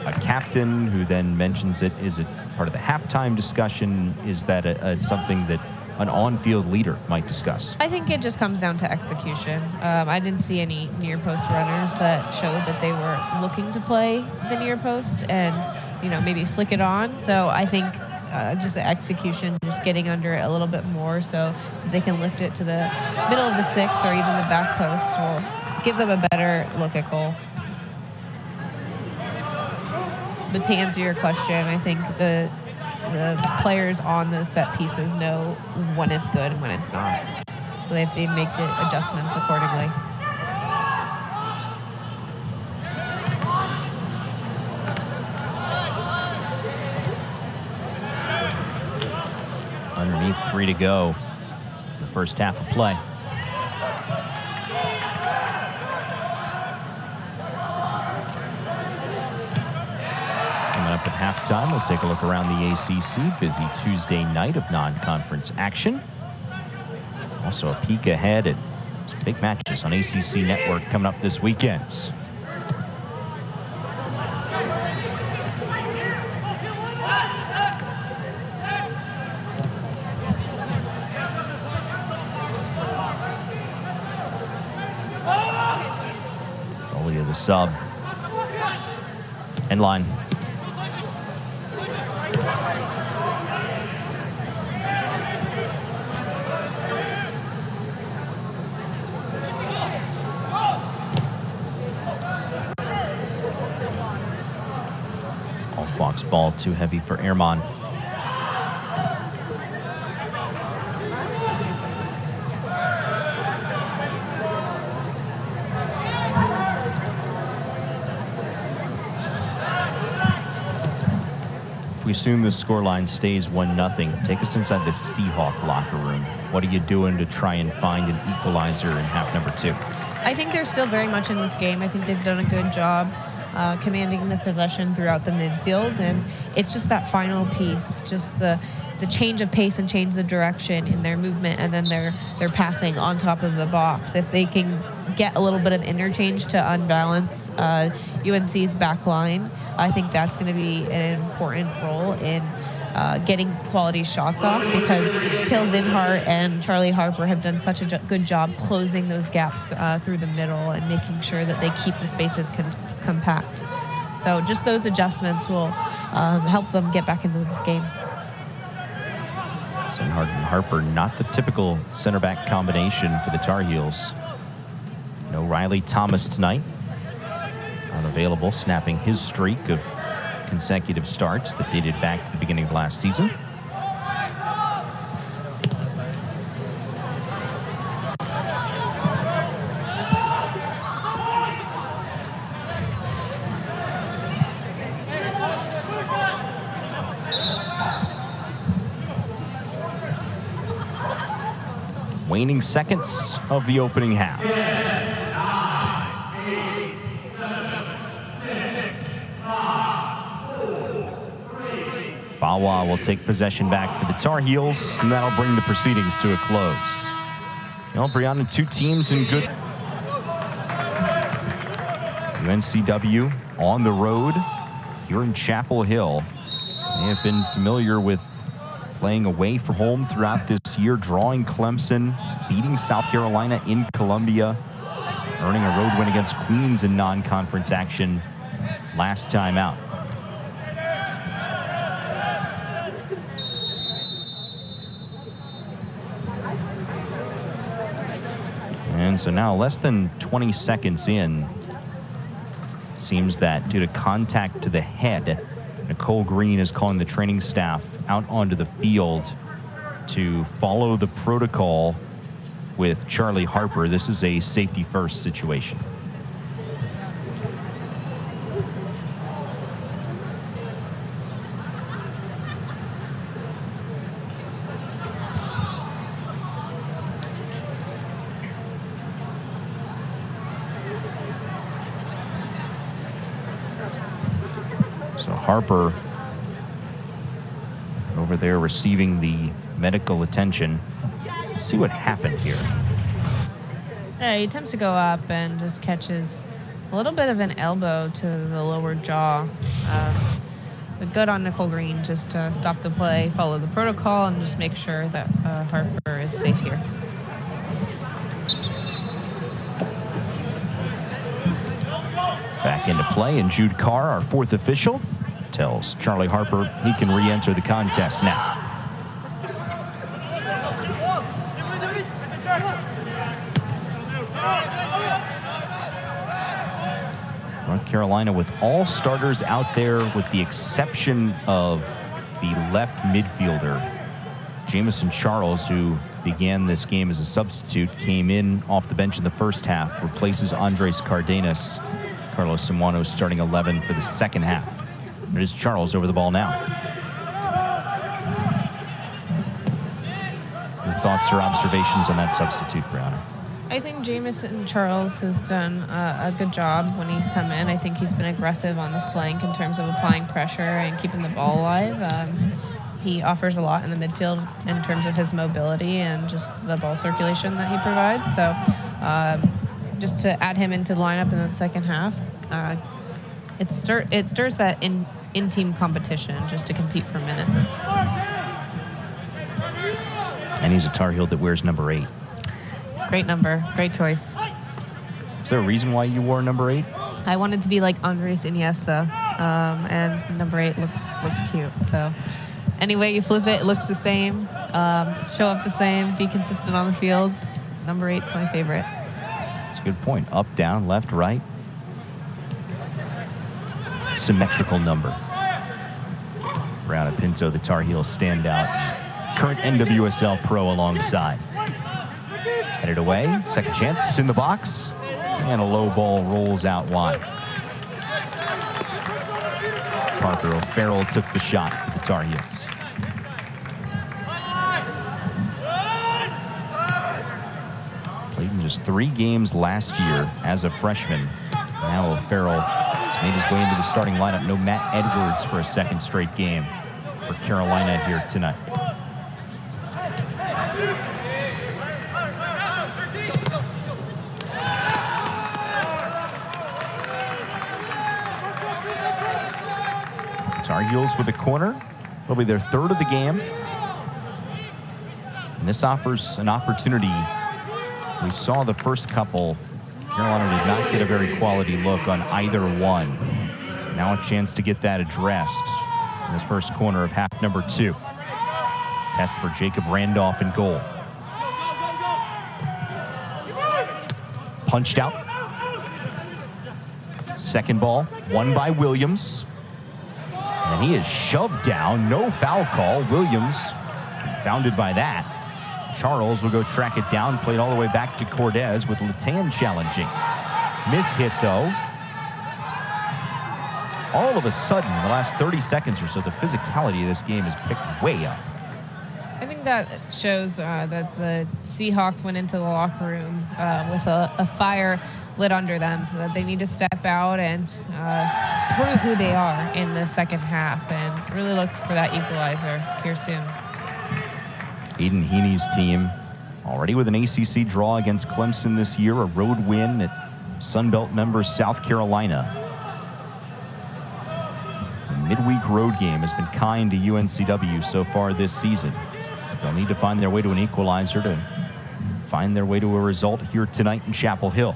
a captain, who then mentions it? Is it part of the halftime discussion? Is that something that an on-field leader might discuss? I think it just comes down to execution. I didn't see any near post runners that showed that they were looking to play the near post and, maybe flick it on. So I think just the execution, just getting under it a little bit more so they can lift it to the middle of the six or even the back post will give them a better look at goal. But to answer your question, I think the players on those set pieces know when it's good and when it's not. So they have to make the adjustments accordingly. Underneath 3 to go. The first half of play. Up at halftime, we'll take a look around the ACC. Busy Tuesday night of non-conference action. Also a peek ahead at some big matches on ACC Network coming up this weekend. Goalie of the sub. End line. Box ball too heavy for Ehrman. If we assume the scoreline stays 1-0, take us inside the Seahawk locker room. What are you doing to try and find an equalizer in half number 2? I think they're still very much in this game. I think they've done a good job commanding the possession throughout the midfield, and it's just that final piece, just the change of pace and change of direction in their movement, and then their passing on top of the box. If they can get a little bit of interchange to unbalance UNC's back line, I think that's going to be an important role in getting quality shots off, because Till Zinhart and Charlie Harper have done such a good job closing those gaps through the middle and making sure that they keep the spaces compact. So just those adjustments will help them get back into this game. Zinhart and Harper, not the typical center back combination for the Tar Heels. No Riley Thomas tonight. Unavailable, snapping his streak of consecutive starts that dated back to the beginning of last season. Waning seconds of the opening half. 10, 9, 8, 7, 6, 5, 4, 3. Bawa will take possession back for the Tar Heels, and that'll bring the proceedings to a close. Well, Brianna, two teams in good. UNCW on the road here in Chapel Hill. They have been familiar with playing away from home throughout this year, drawing Clemson, beating South Carolina in Columbia, earning a road win against Queens in non-conference action last time out. And so now less than 20 seconds in, seems that due to contact to the head, Nicole Green is calling the training staff out onto the field to follow the protocol with Charlie Harper. This is a safety first situation. Harper over there receiving the medical attention. Let's see what happened here. Yeah, he attempts to go up and just catches a little bit of an elbow to the lower jaw. But good on Nicole Green just to stop the play, follow the protocol, and just make sure that Harper is safe here. Back into play, and Jude Carr, our fourth official, tells Charlie Harper he can re-enter the contest now. North Carolina with all starters out there with the exception of the left midfielder, Jamison Charles, who began this game as a substitute, came in off the bench in the first half, replaces Andres Cardenas. Carlos Simwano starting 11 for the second half. It is Charles over the ball now. Your thoughts or observations on that substitute, Brianna? I think Jamison Charles has done a good job when he's come in. I think he's been aggressive on the flank in terms of applying pressure and keeping the ball alive. He offers a lot in the midfield in terms of his mobility and just the ball circulation that he provides. So just to add him into the lineup in the second half, it stirs that in-team competition just to compete for minutes. And he's a Tar Heel that wears number 8. Great number, great choice. Is there a reason why you wore number 8? I wanted to be like Andres Iniesta, and number 8 looks cute. So anyway you flip it, it looks the same. Show up the same, be consistent on the field. Number 8's my favorite. That's a good point. Up, down, left, right. Symmetrical number. Brianna Pinto, the Tar Heel standout, current NWSL pro alongside. Headed away, second chance in the box, and a low ball rolls out wide. Parker O'Farrell took the shot for the Tar Heels. Played in just 3 games last year as a freshman. Now O'Farrell made his way into the starting lineup. No Matt Edwards for a second straight game for Carolina here tonight. Tar Heels with a corner. It'll be their 3rd of the game. And this offers an opportunity. We saw the first couple. Carolina did not get a very quality look on either one. Now a chance to get that addressed in this first corner of half number 2. Test for Jacob Randolph in goal. Punched out. Second ball, won by Williams. And he is shoved down, no foul call. Williams confounded by that. Charles will go track it down, played all the way back to Cortez with Latan challenging. Miss hit though. All of a sudden, in the last 30 seconds or so, the physicality of this game is picked way up. I think that shows that the Seahawks went into the locker room with a fire lit under them, that they need to step out and prove who they are in the second half and really look for that equalizer here soon. Aiden Heaney's team Already with an ACC draw against Clemson this year, a road win at Sunbelt member South Carolina. The midweek road game has been kind to UNCW so far this season. They'll need to find their way to an equalizer to find their way to a result here tonight in Chapel Hill.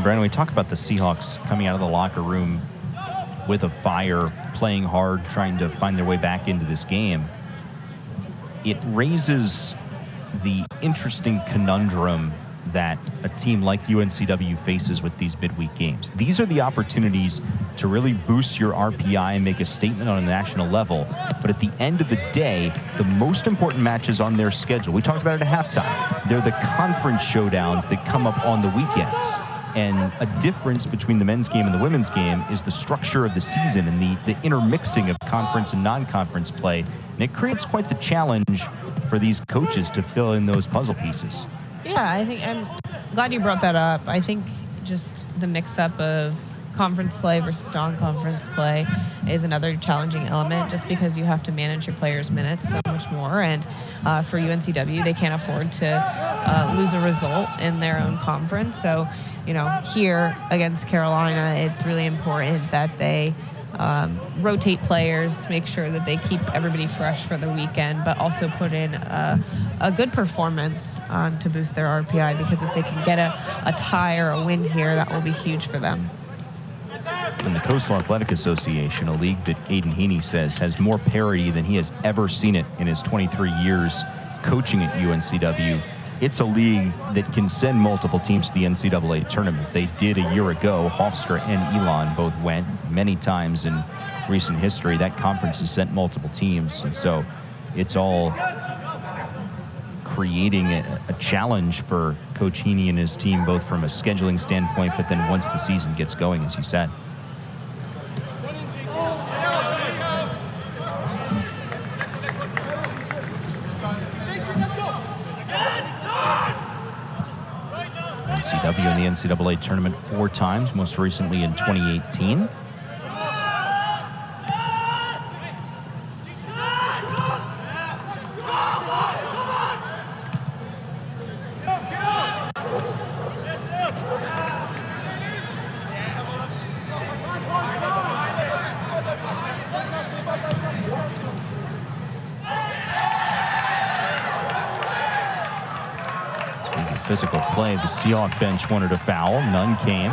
Brandon, we talk about the Seahawks coming out of the locker room with a fire, playing hard, trying to find their way back into this game. It raises the interesting conundrum that a team like UNCW faces with these midweek games. These are the opportunities to really boost your RPI and make a statement on a national level. But at the end of the day, the most important matches on their schedule, we talked about it at halftime, they're the conference showdowns that come up on the weekends. And a difference between the men's game and the women's game is the structure of the season and the intermixing of conference and non-conference play. And it creates quite the challenge for these coaches to fill in those puzzle pieces. Yeah, I think I'm glad you brought that up. I think just the mix-up of conference play versus non-conference play is another challenging element, just because you have to manage your players' minutes so much more. And for UNCW, they can't afford to lose a result in their own conference. So, you know, here against Carolina, it's really important that they rotate players, make sure that they keep everybody fresh for the weekend, but also put in a good performance to boost their RPI, because if they can get a tie or a win here, that will be huge for them. And the Coastal Athletic Association, a league that Aiden Heaney says has more parity than he has ever seen it in his 23 years coaching at UNCW. It's a league that can send multiple teams to the NCAA tournament. They did a year ago. Hofstra and Elon both went many times in recent history. That conference has sent multiple teams. And so it's all creating a challenge for Coach Heaney and his team, both from a scheduling standpoint, but then once the season gets going, as you said. NCW in the NCAA tournament 4 times, most recently in 2018. Physical play. The Seahawk bench wanted a foul. None came.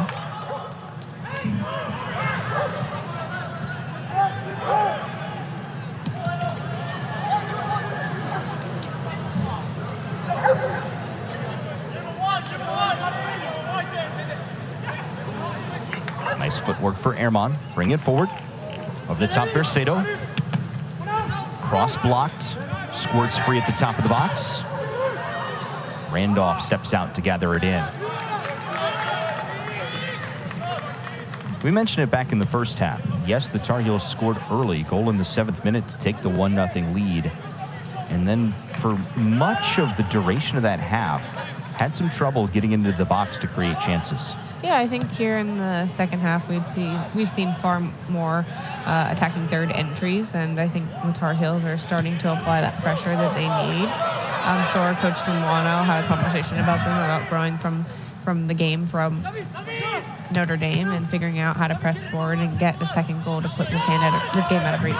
Nice footwork for Ehrman. Bring it forward. Over the top, Vercedo. Cross blocked. Squirts free at the top of the box. Randolph steps out to gather it in. We mentioned it back in the first half. Yes, the Tar Heels scored early, goal in the 7th minute to take the 1-0 lead. And then for much of the duration of that half, had some trouble getting into the box to create chances. Yeah, I think here in the second half we've seen far more attacking third entries, and I think the Tar Heels are starting to apply that pressure that they need. I'm sure Coach Simwano had a conversation about them about growing from the game from Notre Dame and figuring out how to press forward and get the second goal to put this game out of reach.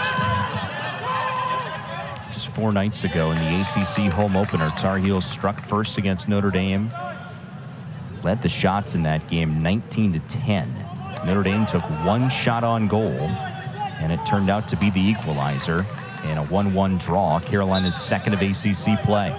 Just 4 nights ago in the ACC home opener, Tar Heels struck first against Notre Dame. Led the shots in that game 19-10. Notre Dame took 1 shot on goal, and it turned out to be the equalizer in a 1-1 draw. Carolina's second of ACC play.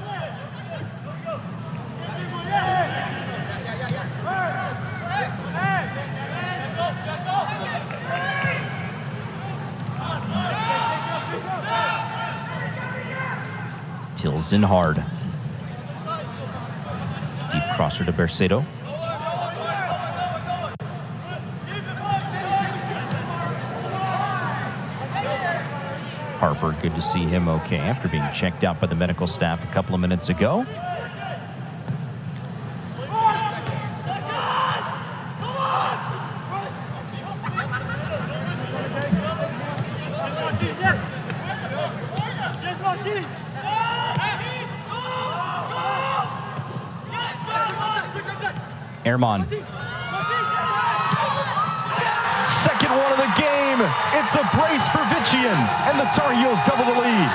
Tills in hard. Deep crosser to Bercedo. Harper, good to see him okay after being checked out by the medical staff a couple of minutes ago. Ehrman. Second one of the game. It's a brace for Vician, and the Tar Heels double the lead.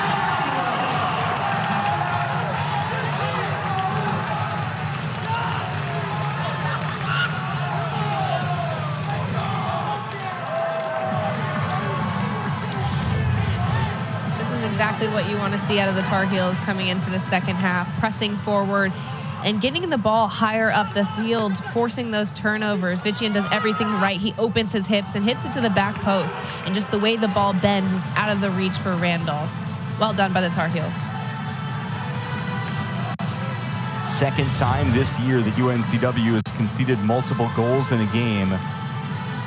This is exactly what you want to see out of the Tar Heels coming into the second half, pressing forward and getting the ball higher up the field, forcing those turnovers. Vician does everything right. He opens his hips and hits it to the back post. And just the way the ball bends is out of the reach for Randolph. Well done by the Tar Heels. Second time this year that UNCW has conceded multiple goals in a game.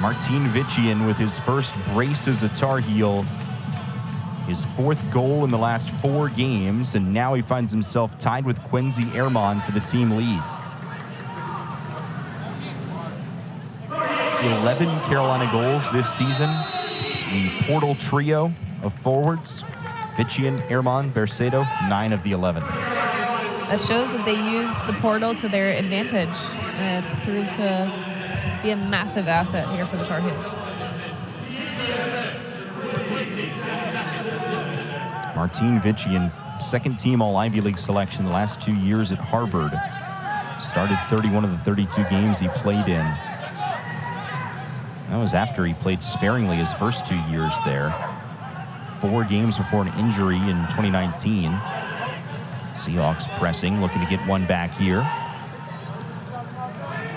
Martin Vician with his first brace as a Tar Heel. His fourth goal in the last 4 games, and now he finds himself tied with Quincy Ehrman for the team lead. 11 Carolina goals this season. The portal trio of forwards, Vician, Ehrman, Bercedo, 9 of the 11. That shows that they used the portal to their advantage. It's proved to be a massive asset here for the Tar Heels. Martin Vician, second team All-Ivy League selection the last 2 years at Harvard. Started 31 of the 32 games he played in. That was after he played sparingly his first 2 years there. 4 games before an injury in 2019. Seahawks pressing, looking to get one back here.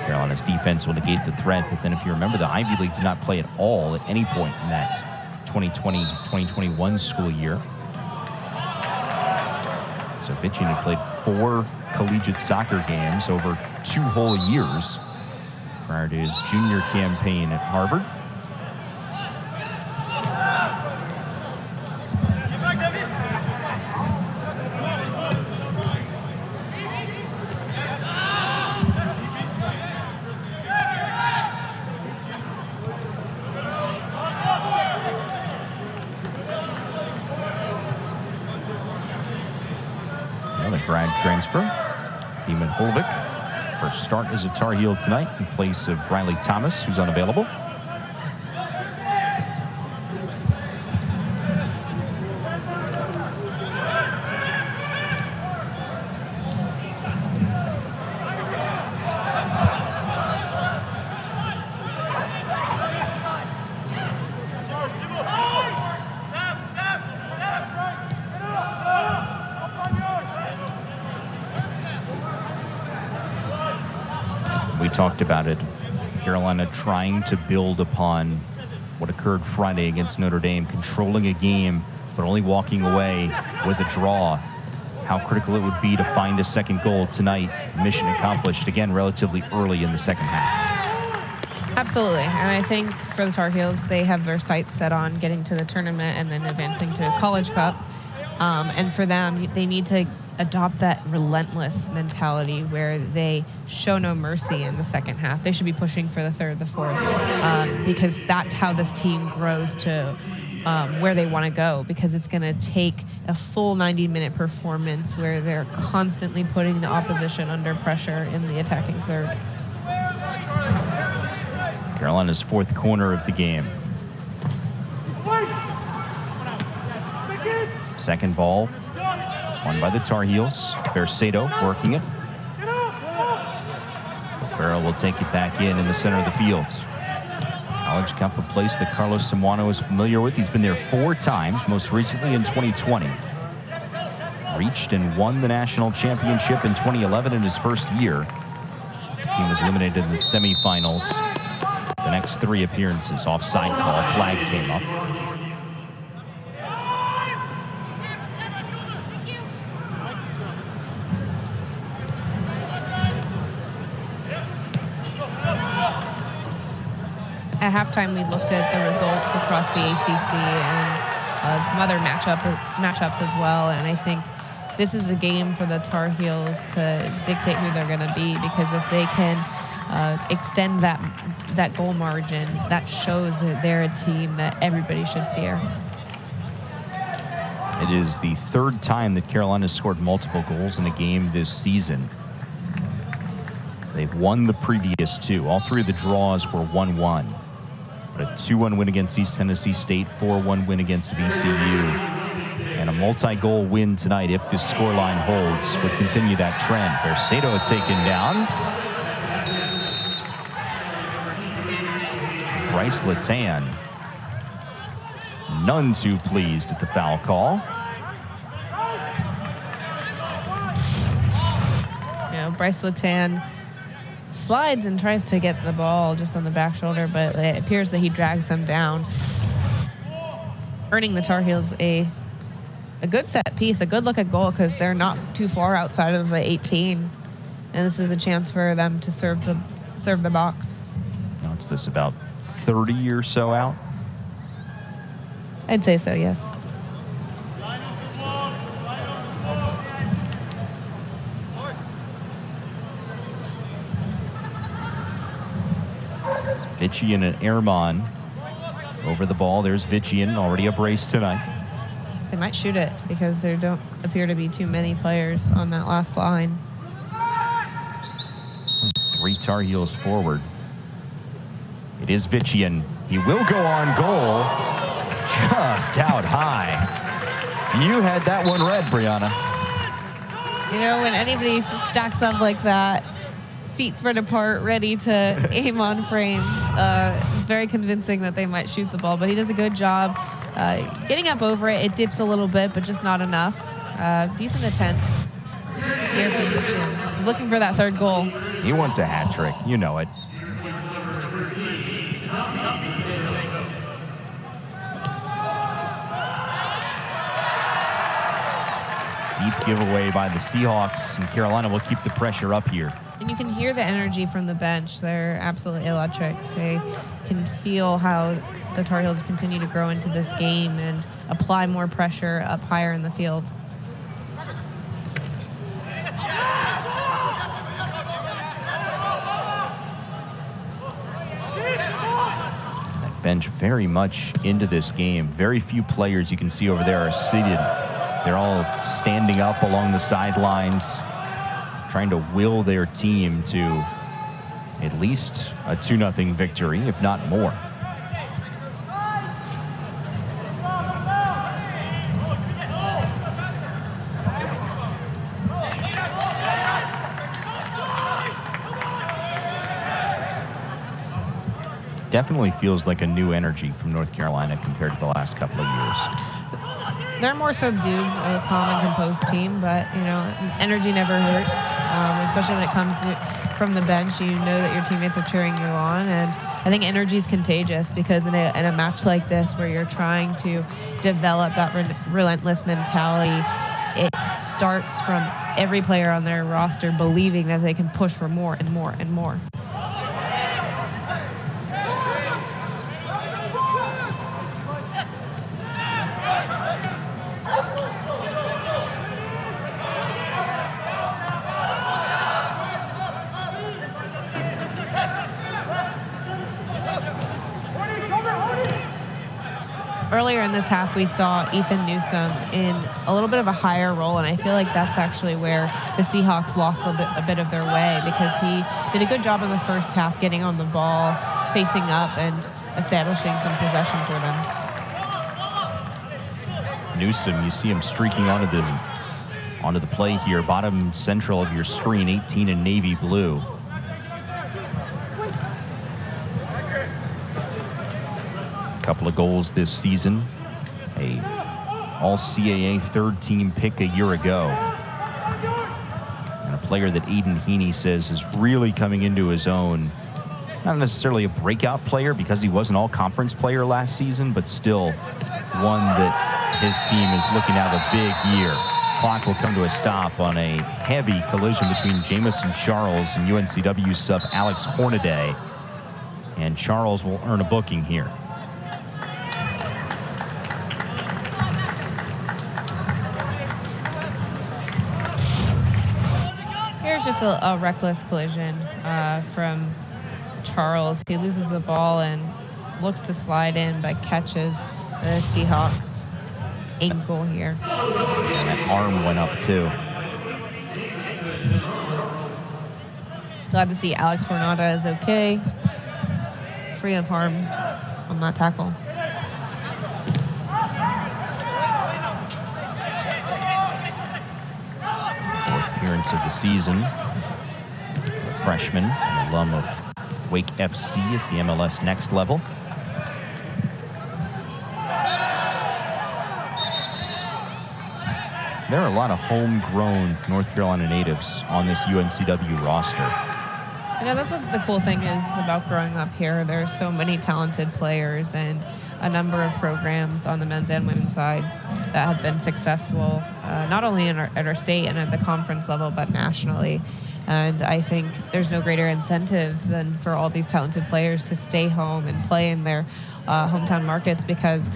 Carolina's defense will negate the threat, but then if you remember, the Ivy League did not play at all at any point in that 2020-2021 school year. So Vician had played 4 collegiate soccer games over 2 whole years prior to his junior campaign at Harvard. Grad transfer, Beeman Holvik, first start as a Tar Heel tonight in place of Riley Thomas, who's unavailable. Talked about it. Carolina trying to build upon what occurred Friday against Notre Dame, controlling a game, but only walking away with a draw. How critical it would be to find a second goal tonight. Mission accomplished, again, relatively early in the second half. Absolutely. And I think for the Tar Heels, they have their sights set on getting to the tournament and then advancing to a College Cup. And for them, they need to adopt that relentless mentality where they show no mercy in the second half. They should be pushing for the third, the fourth, because that's how this team grows to where they want to go, because it's going to take a full 90-minute performance where they're constantly putting the opposition under pressure in the attacking third. Carolina's fourth corner of the game. Second ball, won by the Tar Heels. Bercedo working it. Farrell will take it back in the center of the field. College Cup, a place that Carlos Samuano is familiar with. He's been there 4 times, most recently in 2020. Reached and won the national championship in 2011 in his first year. His team was eliminated in the semifinals. The next 3 appearances, offside call, flag came up. at halftime, we looked at the results across the ACC and some other matchups as well. And I think this is a game for the Tar Heels to dictate who they're going to be, because if they can extend that goal margin, that shows that they're a team that everybody should fear. It is the third time that Carolina has scored multiple goals in a game this season. They've won the previous two. All three of the draws were 1-1. But a 2-1 win against East Tennessee State, 4-1 win against VCU, and a multi-goal win tonight, if this scoreline holds, would continue that trend. Bercedo taken down. Bryce Latan, none too pleased at the foul call. Bryce Latan slides and tries to get the ball just on the back shoulder, but it appears that he drags them down, earning the Tar Heels a good set piece, a good look at goal, because they're not too far outside of the 18, and this is a chance for them to serve the box. Now it's this about 30 or so out? I'd say so, yes. Vitchian and Ehrman over the ball. There's Vitchian, already a brace tonight. They might shoot it because there don't appear to be too many players on that last line. 3 Tar Heels forward. It is Vitchian. He will go on goal. Just out high. You had that one read, Brianna. When anybody stacks up like that, feet spread apart, ready to aim on frames, it's very convincing that they might shoot the ball, but he does a good job getting up over it. It dips a little bit, but just not enough. Decent attempt here from Vitchian. Looking for that third goal. He wants a hat trick. You know it. Deep giveaway by the Seahawks, and Carolina will keep the pressure up here. And you can hear the energy from the bench. They're absolutely electric. They can feel how the Tar Heels continue to grow into this game and apply more pressure up higher in the field. That bench very much into this game. Very few players you can see over there are seated. They're all standing up along the sidelines, trying to will their team to at least a 2-0 victory, if not more. Definitely feels like a new energy from North Carolina compared to the last couple of years. They're more subdued, a calm and composed team, but, energy never hurts, especially when it comes from the bench. You know that your teammates are cheering you on, and I think energy is contagious, because in a match like this where you're trying to develop that relentless mentality, it starts from every player on their roster believing that they can push for more and more and more. Earlier in this half, we saw Ethan Newsome in a little bit of a higher role, and I feel like that's actually where the Seahawks lost a bit of their way, because he did a good job in the first half getting on the ball, facing up, and establishing some possession for them. Newsome, you see him streaking onto the play here, bottom central of your screen, 18 in navy blue. Couple of goals this season, a All-CAA third-team pick a year ago, and a player that Aiden Heaney says is really coming into his own. Not necessarily a breakout player because he was an all-conference player last season, but still one that his team is looking at a big year. Clock will come to a stop on a heavy collision between Jamison Charles and UNCW sub Alex Hornaday. And Charles will earn a booking here. Here's just a reckless collision from Charles. He loses the ball and looks to slide in, but catches the Seahawk ankle here. And that arm went up too. Glad to see Alex Fornada is okay, free of harm on that tackle. Fourth appearance of the season. A freshman, an alum of Wake FC at the MLS Next level. There are a lot of homegrown North Carolina natives on this UNCW roster. You know, that's what the cool thing is about growing up here. There's so many talented players and a number of programs on the men's and women's sides that have been successful, not only at our state and at the conference level, but nationally. And I think there's no greater incentive than for all these talented players to stay home and play in their hometown markets, because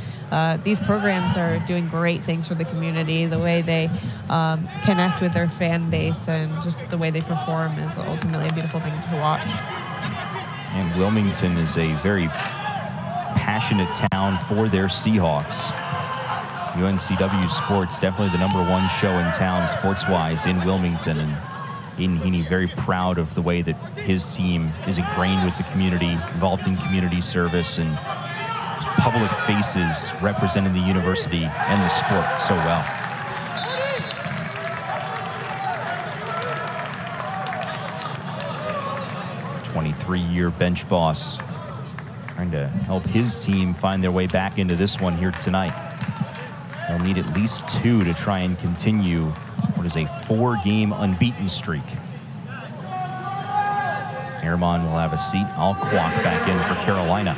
these programs are doing great things for the community. The way they connect with their fan base and just the way they perform is ultimately a beautiful thing to watch. And Wilmington is a very passionate town for their Seahawks. UNCW Sports, definitely the #1 show in town sports-wise in Wilmington. And Aiden Heaney very proud of the way that his team is ingrained with the community, involved in community service, and public faces representing the university and the sport so well. A 23-year bench boss trying to help his team find their way back into this one here tonight. They'll need at least 2 to try and continue what is a 4-game unbeaten streak. Airmon will have a seat. I'll clock back in for Carolina.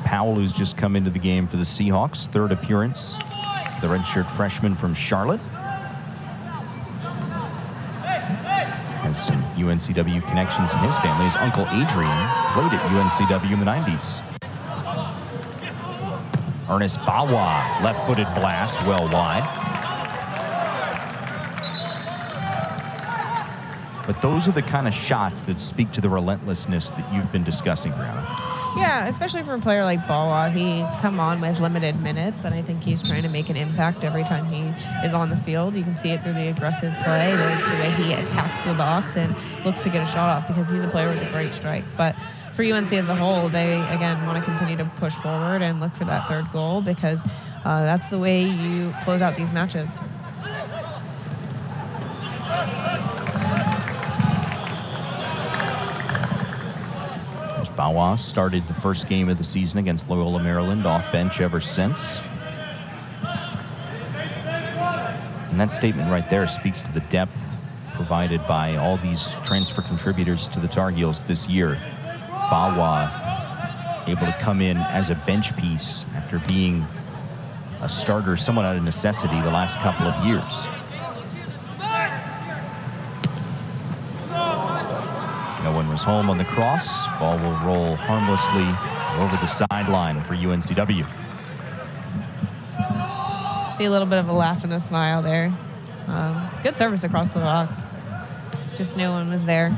Powell, who's just come into the game for the Seahawks, 3rd appearance. The redshirt freshman from Charlotte. Has some UNCW connections in his family. His uncle Adrian played at UNCW in the 90s. Ernest Bawa, left-footed blast, well wide. But those are the kind of shots that speak to the relentlessness that you've been discussing, Brianna. Yeah, especially for a player like Bawa. He's come on with limited minutes, and I think he's trying to make an impact every time he is on the field. You can see it through the aggressive play. There's the way he attacks the box and looks to get a shot off, because he's a player with a great strike. But for UNC as a whole, they, again, want to continue to push forward and look for that 3rd goal, because that's the way you close out these matches. Bawa started the first game of the season against Loyola Maryland, off bench ever since. And that statement right there speaks to the depth provided by all these transfer contributors to the Tar Heels this year. Bawa able to come in as a bench piece after being a starter somewhat out of necessity the last couple of years. No one was home on the cross. Ball will roll harmlessly over the sideline for UNCW. See a little bit of a laugh and a smile there. Good service across the box. Just no one was there.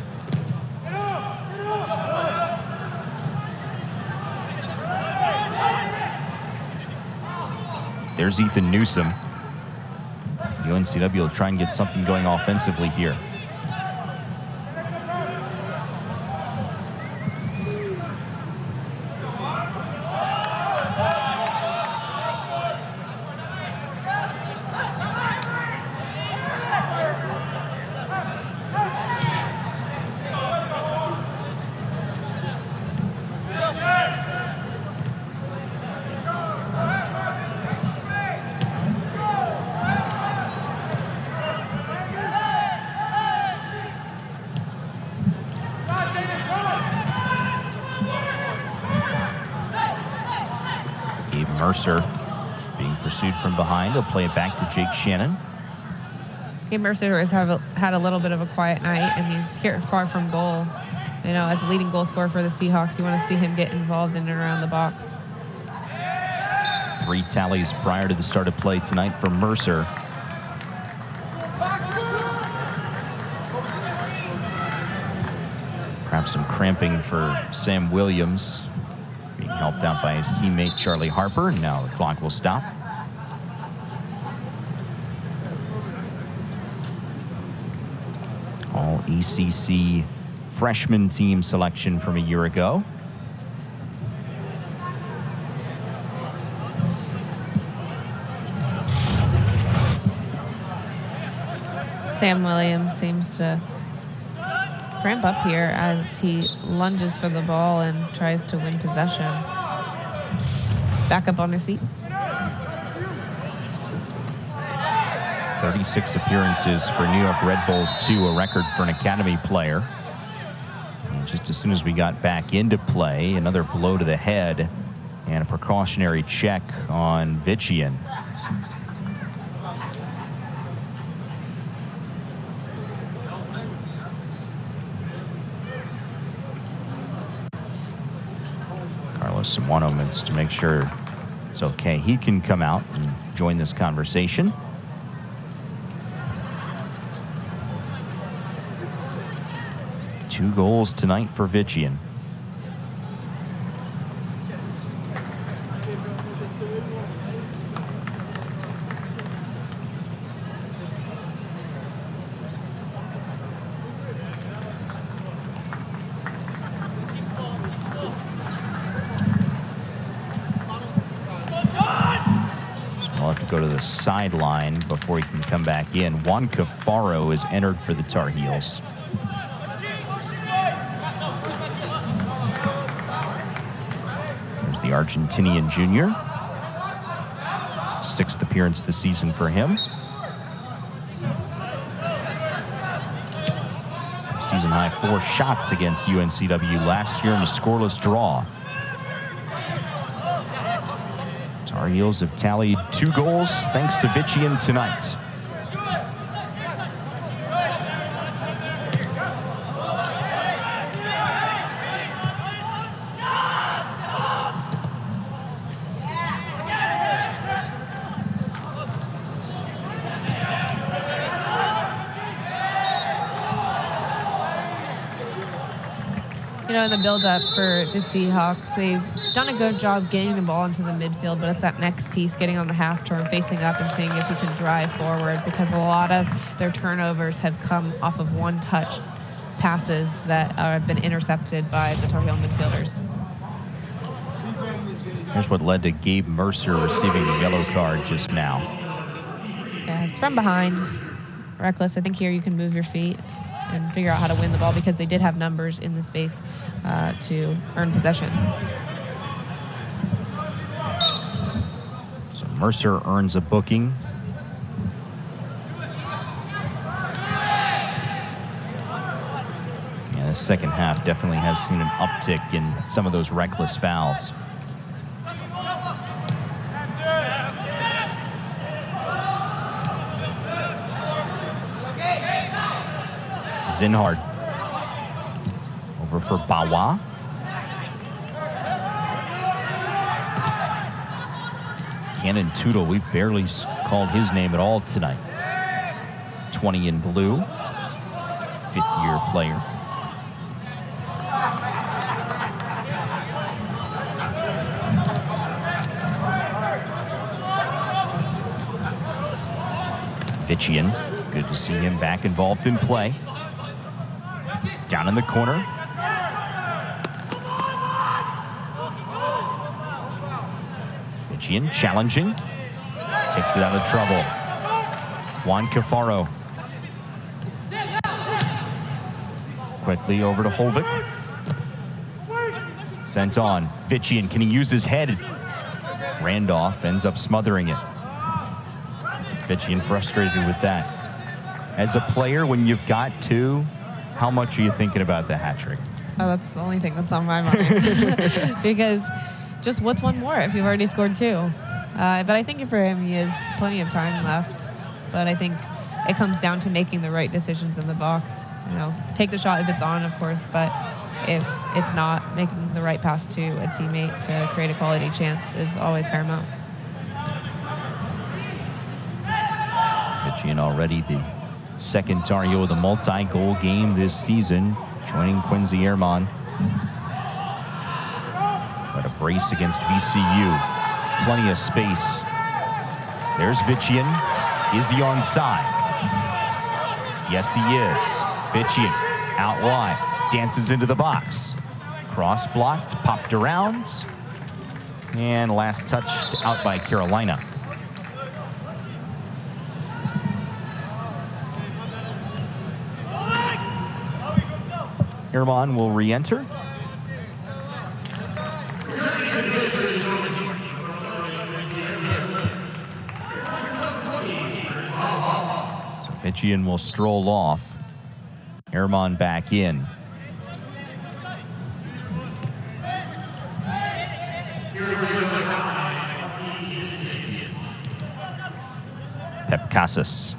There's Ethan Newsom. UNCW will try and get something going offensively here. Mercer being pursued from behind. He'll play it back to Jake Shannon. Gabe Mercer has had a little bit of a quiet night, and he's here far from goal. You know, as a leading goal scorer for the Seahawks, you want to see him get involved in and around the box. 3 tallies prior to the start of play tonight for Mercer. Perhaps some cramping for Sam Williams, being helped out by his teammate Charlie Harper. Now the clock will stop. All ACC freshman team selection from a year ago. Sam Williams seems to cramp up here as he lunges for the ball and tries to win possession. Back up on his feet. 36 appearances for New York Red Bulls, 2, a record for an academy player. And just as soon as we got back into play, another blow to the head and a precautionary check on Vichian. Some moments to make sure it's okay. He can come out and join this conversation. Two goals tonight for Vichian. Go to the sideline before he can come back in. Juan Cafaro is entered for the Tar Heels. There's the Argentinian junior. 6th appearance of the season for him. Season high 4 shots against UNCW last year in a scoreless draw. Tar Heels have tallied 2 goals thanks to Vichian tonight. You know, in the build-up for the Seahawks, they've done a good job getting the ball into the midfield, but it's that next piece, getting on the half turn, facing up and seeing if you can drive forward, because a lot of their turnovers have come off of one-touch passes that have been intercepted by the Tar Heel midfielders. Here's what led to Gabe Mercer receiving a yellow card just now. Yeah, it's from behind. Reckless. I think here you can move your feet and figure out how to win the ball, because they did have numbers in the space to earn possession. So Mercer earns a booking. Yeah, the second half definitely has seen an uptick in some of those reckless fouls. Zinhard over for Bawa. Cannon Tootle, we barely called his name at all tonight. 20 in blue, 5th-year player. Vichian, good to see him back involved in play. Down in the corner. Vichian challenging. Takes it out of trouble. Juan Cafaro. Quickly over to Holvik. Sent on. Vichian, can he use his head? Randolph ends up smothering it. Vichian frustrated with that. As a player, when you've got 2, how much are you thinking about the hat trick? Oh, that's the only thing that's on my mind. Because just what's one more if you've already scored 2? But I think for him, he has plenty of time left. But I think it comes down to making the right decisions in the box. Take the shot if it's on, of course, but if it's not, making the right pass to a teammate to create a quality chance is always paramount. Pitching already the second Tar Heel with a multi-goal game this season, joining Quincy Ehrman. But a brace against VCU. Plenty of space. There's Vitchian. Is he onside? Yes, he is. Vitchian out wide. Dances into the box. Cross blocked, popped around. And last touched out by Carolina. Ehrman will re-enter. Vitchian will stroll off. Ehrman back in. Pep Casas.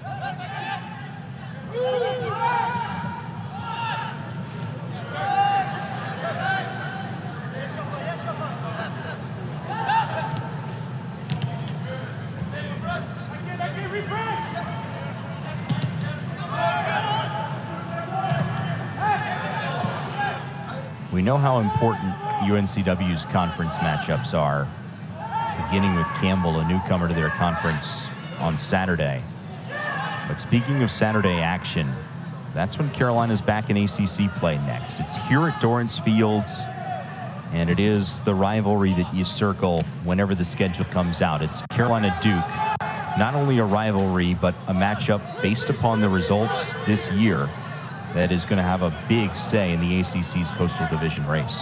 We know how important UNCW's conference matchups are, beginning with Campbell, a newcomer to their conference, on Saturday. But speaking of Saturday action, that's when Carolina's back in ACC play next. It's here at Dorrance Fields, and it is the rivalry that you circle whenever the schedule comes out. It's Carolina-Duke, not only a rivalry, but a matchup based upon the results this year that is going to have a big say in the ACC's Coastal Division race.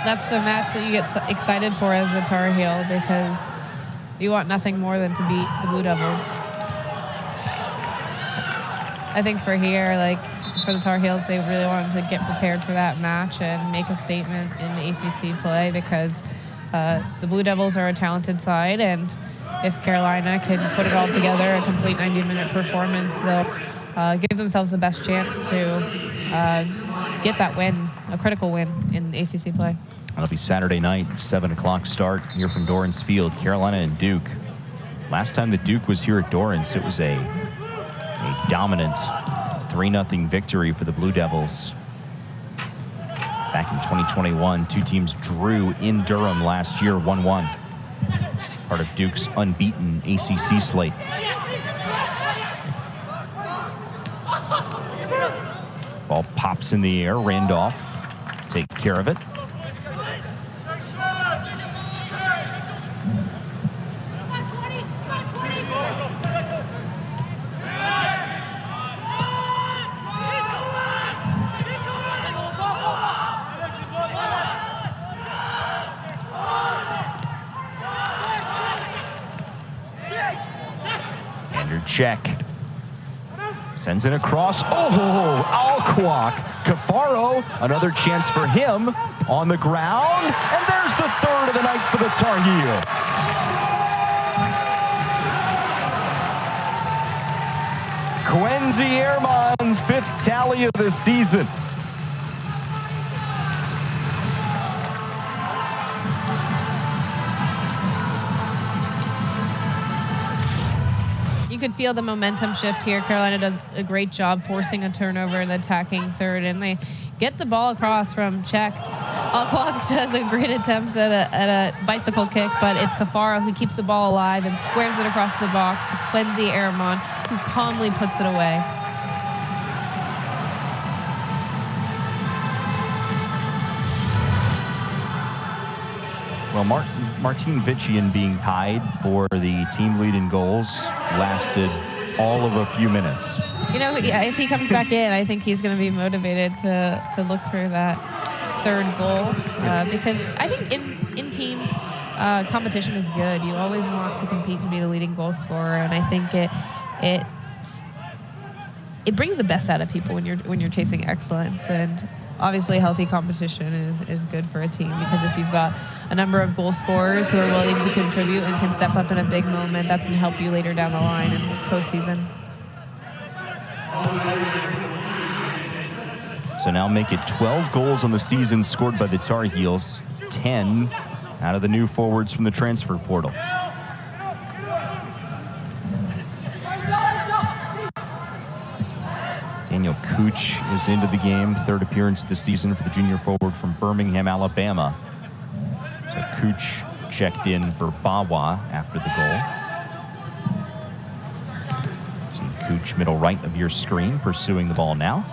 That's the match that you get excited for as a Tar Heel, because you want nothing more than to beat the Blue Devils. I think for here, for the Tar Heels, they really wanted to get prepared for that match and make a statement in the ACC play, because the Blue Devils are a talented side, and if Carolina can put it all together, a complete 90-minute performance, they'll give themselves the best chance to get that win, a critical win in ACC play. It'll be Saturday night, 7 o'clock start here from Dorrance Field, Carolina and Duke. Last time that Duke was here at Dorrance, it was a dominant 3-0 victory for the Blue Devils. Back in 2021, two teams drew in Durham last year, 1-1. Part of Duke's unbeaten ACC slate. Ball pops in the air. Randolph take care of it. Andrew check. Sends it across. Oh, Alquak. Cafaro, another chance for him on the ground. And there's the third of the night for the Tar Heels. Quincy Ehrman's 5th tally of the season. You could feel the momentum shift here. Carolina does a great job forcing a turnover and attacking third, and they get the ball across from Czech. Alquak does a great attempt at a bicycle kick, but it's Cafaro who keeps the ball alive and squares it across the box to Quincy Ehrman, who calmly puts it away. Well, Martin Vitchian being tied for the team lead in goals lasted all of a few minutes. If he comes back in, I think he's going to be motivated to look for that third goal, because I think in team competition is good. You always want to compete and be the leading goal scorer, and I think it brings the best out of people when you're chasing excellence. And obviously healthy competition is good for a team, because if you've got a number of goal scorers who are willing to contribute and can step up in a big moment, that's going to help you later down the line in the postseason. So now make it 12 goals on the season scored by the Tar Heels, 10 out of the new forwards from the transfer portal. Daniel Cooch is into the game, third appearance of the season for the junior forward from Birmingham, Alabama. So Cooch checked in for Bawa after the goal. See Cooch middle right of your screen, pursuing the ball now.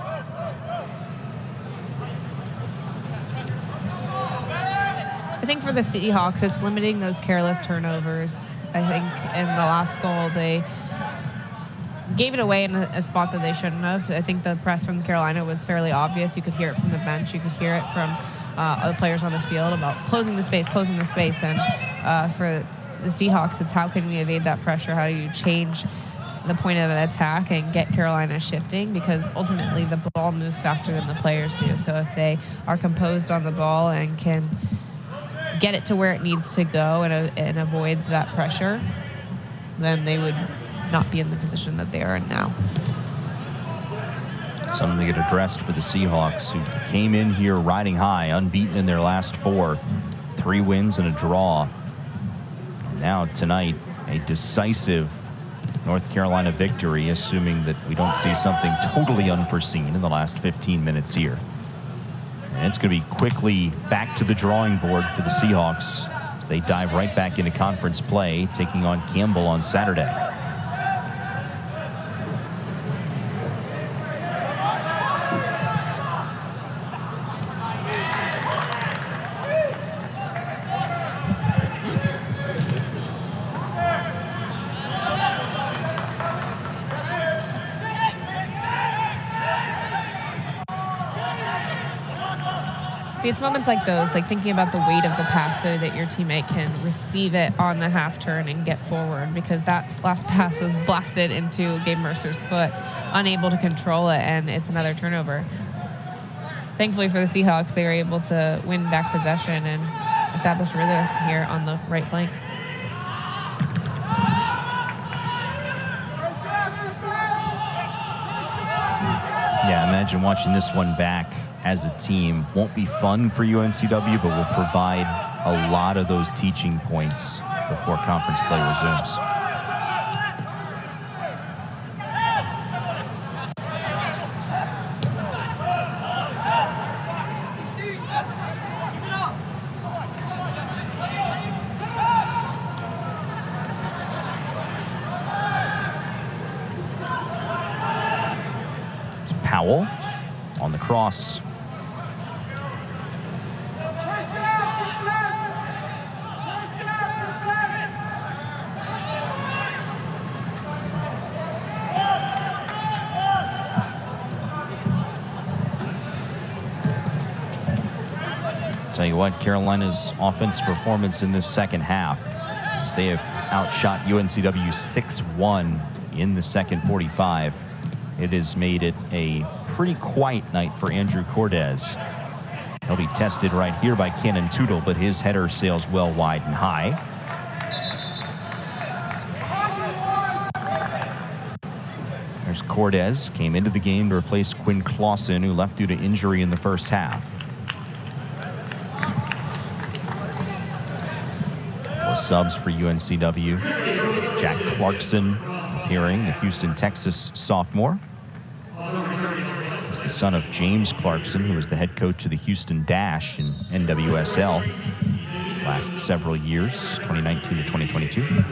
I think for the Seahawks, it's limiting those careless turnovers. I think in the last goal, they gave it away in a spot that they shouldn't have. I think the press from Carolina was fairly obvious. You could hear it from the bench. You could hear it from other players on the field about closing the space. And for the Seahawks, it's how can you evade that pressure? How do you change the point of an attack and get Carolina shifting? Because ultimately the ball moves faster than the players do. So if they are composed on the ball and can get it to where it needs to go and avoid that pressure, then they would not be in the position that they are in now. Something to get addressed for the Seahawks, who came in here riding high, unbeaten in their last 4, 3 wins and a draw. Now tonight, a decisive North Carolina victory, assuming that we don't see something totally unforeseen in the last 15 minutes here. And it's going to be quickly back to the drawing board for the Seahawks as they dive right back into conference play, taking on Campbell on Saturday. See, it's moments like those, like thinking about the weight of the pass so that your teammate can receive it on the half turn and get forward, because that last pass was blasted into Gabe Mercer's foot, unable to control it, and it's another turnover. Thankfully for the Seahawks, they were able to win back possession and establish rhythm here on the right flank. Yeah, imagine watching this one back as a team. Won't be fun for UNCW, but will provide a lot of those teaching points before conference play resumes. Powell on the cross. Tell you what, Carolina's offensive performance in this second half, as they have outshot UNCW 6-1 in the second 45. It has made it a pretty quiet night for Andrew Cordes. He'll be tested right here by Cannon Tootle, but his header sails well wide and high. There's Cordes, came into the game to replace Quinn Clausen, who left due to injury in the first half. Subs for UNCW. Jack Clarkson appearing, the Houston, Texas sophomore. He's the son of James Clarkson, who was the head coach of the Houston Dash in NWSL last several years, 2019 to 2022.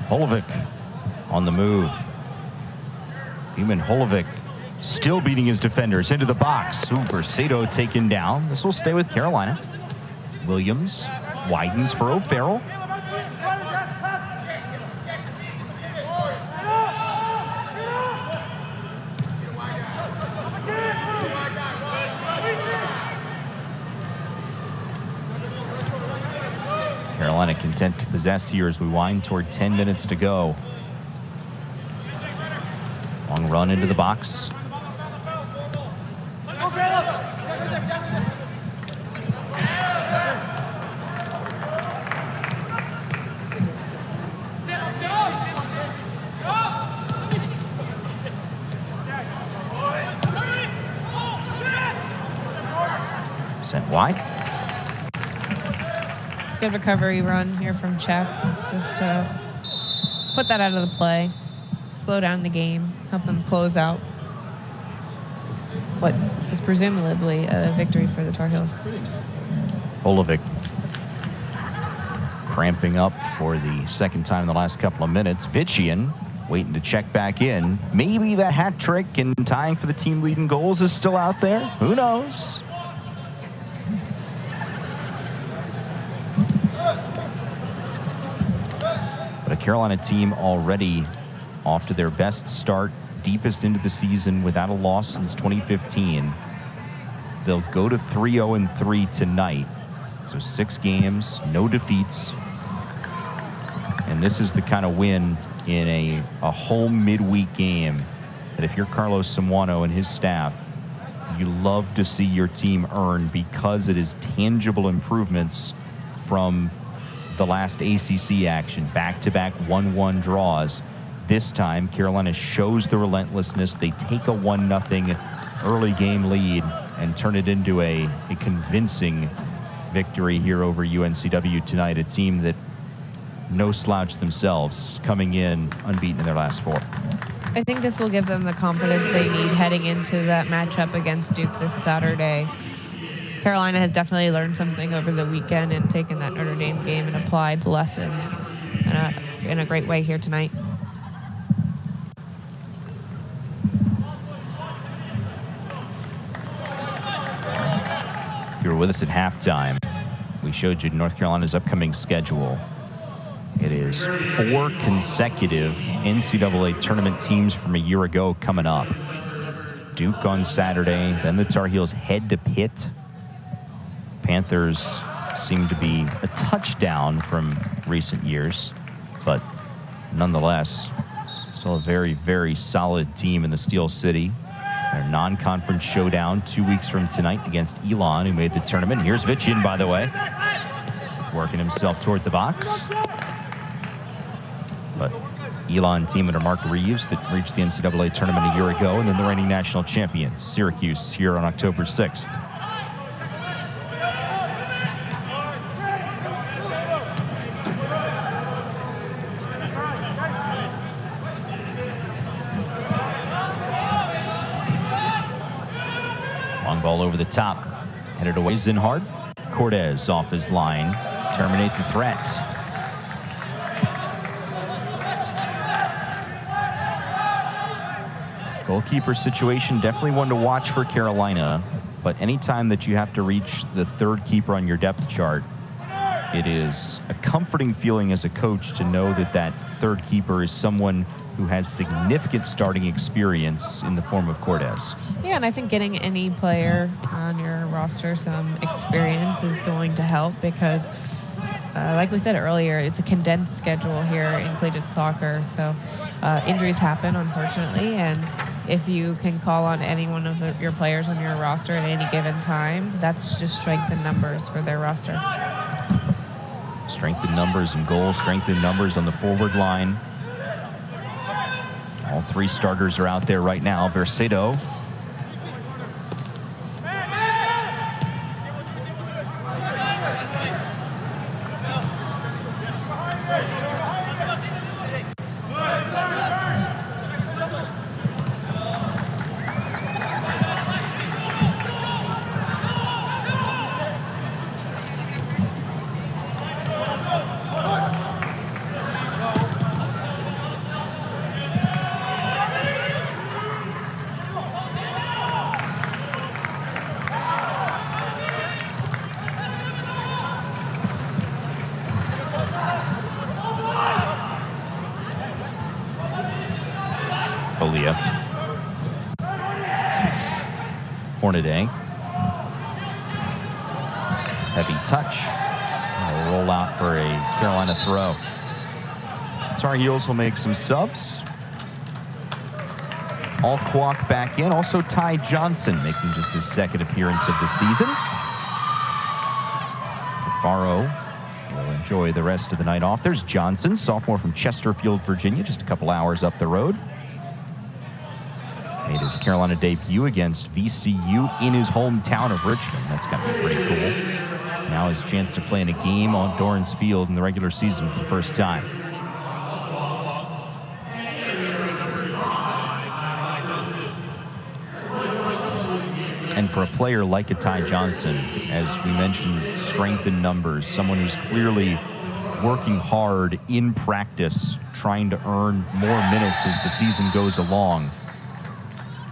Holovic on the move. Human Holovic still beating his defenders into the box. Bercedo taken down. This will stay with Carolina. Williams widens for O'Farrell. Carolina content to possess here as we wind toward 10 minutes to go. Long run into the box. Sent wide. Good recovery run here from Czech, just to put that out of the play, slow down the game, help them close out what is presumably a victory for the Tar Heels. Holovic cramping up for the second time in the last couple of minutes. Vician waiting to check back in. Maybe that hat trick and tying for the team leading goals is still out there. Who knows? But a Carolina team already off to their best start, deepest into the season without a loss since 2015. They'll go to 3-0-3 tonight. So 6 games, no defeats. And this is the kind of win in a home midweek game that if you're Carlos Samuano and his staff, you love to see your team earn because it is tangible improvements from the last ACC action, back-to-back 1-1 draws. This time, Carolina shows the relentlessness. They take a 1-0 early game lead and turn it into a convincing victory here over UNCW tonight, a team that no slouch themselves, coming in unbeaten in their last 4. I think this will give them the confidence they need heading into that matchup against Duke this Saturday. Carolina has definitely learned something over the weekend and taken that Notre Dame game and applied the lessons in a great way here tonight. If you were with us at halftime, we showed you North Carolina's upcoming schedule. It is 4 consecutive NCAA tournament teams from a year ago coming up. Duke on Saturday, then the Tar Heels head to Pitt. Panthers seem to be a touchdown from recent years, but nonetheless, still a very, very solid team in the Steel City. Their non-conference showdown 2 weeks from tonight against Elon, who made the tournament. Here's Vician, by the way, working himself toward the box. But Elon team under Mark Reeves that reached the NCAA tournament a year ago, and then the reigning national champions, Syracuse, here on October 6th. Long ball over the top, headed away Zinhard. Cortez off his line, terminate the threat. Goalkeeper situation, definitely one to watch for Carolina, but anytime that you have to reach the 3rd keeper on your depth chart, it is a comforting feeling as a coach to know that that 3rd keeper is someone who has significant starting experience in the form of Cortez. Yeah, and I think getting any player on your roster some experience is going to help because, like we said earlier, it's a condensed schedule here in collegiate soccer. So injuries happen, unfortunately, and if you can call on any one of your players on your roster at any given time, that's just strength in numbers for their roster. Strength in numbers and goals, strength in numbers on the forward line. All 3 starters are out there right now. Bercedo. Julia. Hornaday. Heavy touch. A roll out for a Carolina throw. Tar Heels will make some subs. Alquak back in. Also Ty Johnson making just his second appearance of the season. Faro will enjoy the rest of the night off. There's Johnson, sophomore from Chesterfield, Virginia, just a couple hours up the road. Made his Carolina debut against VCU in his hometown of Richmond. That's got to be pretty cool. Now his chance to play in a game on Dorrance Field in the regular season for the first time. And for a player like a Ty Johnson, as we mentioned, strength in numbers, someone who's clearly working hard in practice, trying to earn more minutes as the season goes along.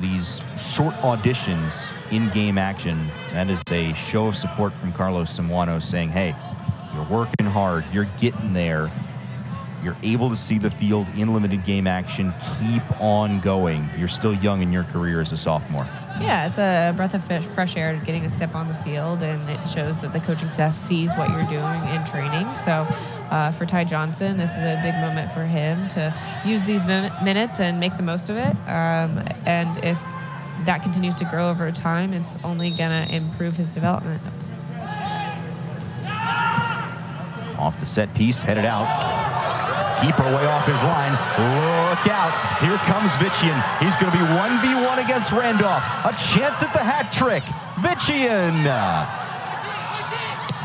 These short auditions in game action, that is a show of support from Carlos Samuano saying, hey, you're working hard, you're getting there, you're able to see the field in limited game action, keep on going. You're still young in your career as a sophomore. Yeah, it's a breath of fresh air getting a step on the field, and it shows that the coaching staff sees what you're doing in training. So for Ty Johnson, this is a big moment for him to use these minutes and make the most of it. And if that continues to grow over time, it's only going to improve his development. Off the set piece, headed out. Keeper way off his line. Look out. Here comes Vitchian. He's going to be 1v1 against Randolph. A chance at the hat trick. Vitchian.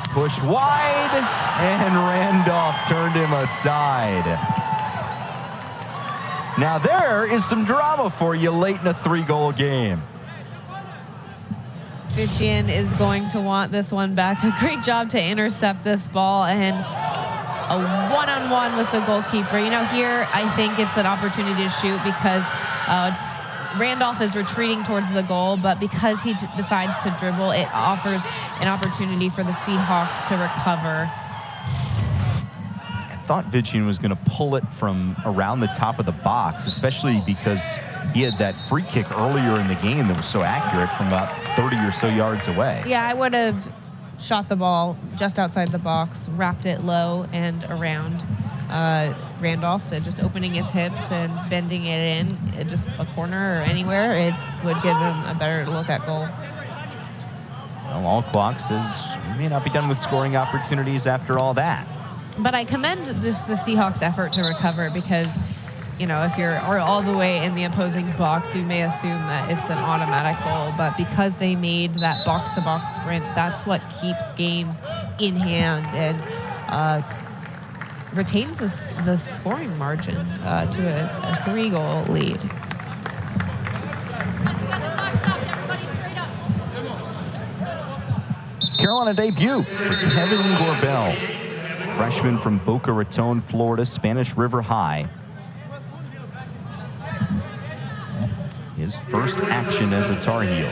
Pushed wide, and Randolph turned him aside. Now there is some drama for you late in a 3-goal game. Vitchian is going to want this one back. A great job to intercept this ball, and a one-on-one with the goalkeeper. You know, here I think it's an opportunity to shoot because Randolph is retreating towards the goal, but because he decides to dribble, it offers an opportunity for the Seahawks to recover. I thought Vitchian was going to pull it from around the top of the box, especially because he had that free kick earlier in the game that was so accurate from about 30 or so yards away. Yeah, I would have shot the ball just outside the box, wrapped it low and around Randolph, just opening his hips and bending it in, just a corner or anywhere, it would give him a better look at goal. Well, Alquak says we may not be done with scoring opportunities after all that. But I commend just the Seahawks' effort to recover because, you know, if you're all the way in the opposing box, you may assume that it's an automatic goal. But because they made that box-to-box sprint, that's what keeps games in hand and retains the scoring margin to a 3-goal lead. Carolina debut for Kevin Gorbel, freshman from Boca Raton, Florida, Spanish River High. His first action as a Tar Heel.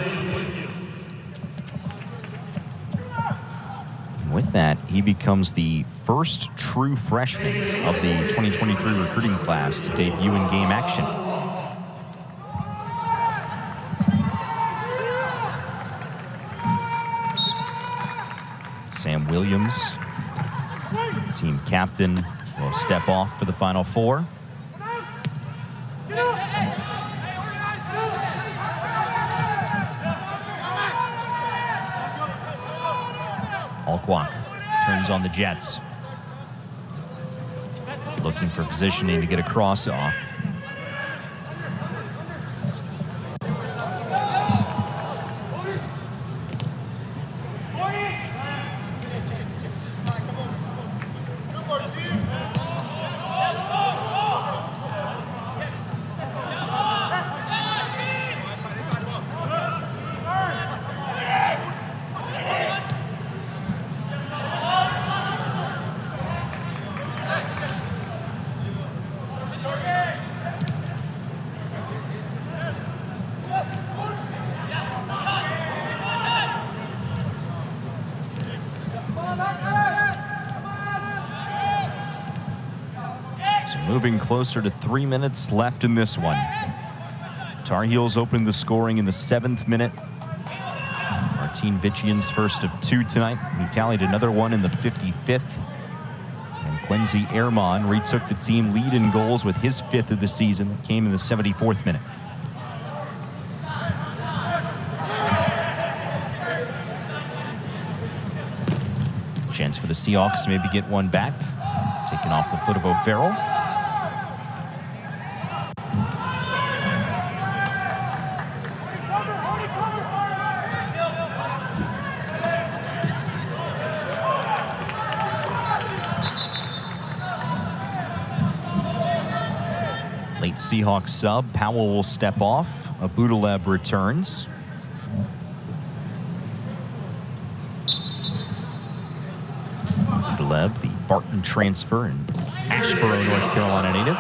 With that, he becomes the first true freshman of the 2023 recruiting class to debut in game action. Sam Williams, team captain, will step off for the Final Four. Alquak turns on the Jets. Looking for positioning to get a cross off. Moving closer to 3 minutes left in this one. Tar Heels opened the scoring in the 7th minute. Martin Vichian's first of 2 tonight. He tallied another one in the 55th. And Quincy Ehrman retook the team lead in goals with his 5th of the season. That came in the 74th minute. Chance for the Seahawks to maybe get one back. Taken off the foot of O'Farrell. Late Seahawks sub. Powell will step off. Abudalev returns. Abudalev, the Barton transfer and Asheboro, North Carolina native.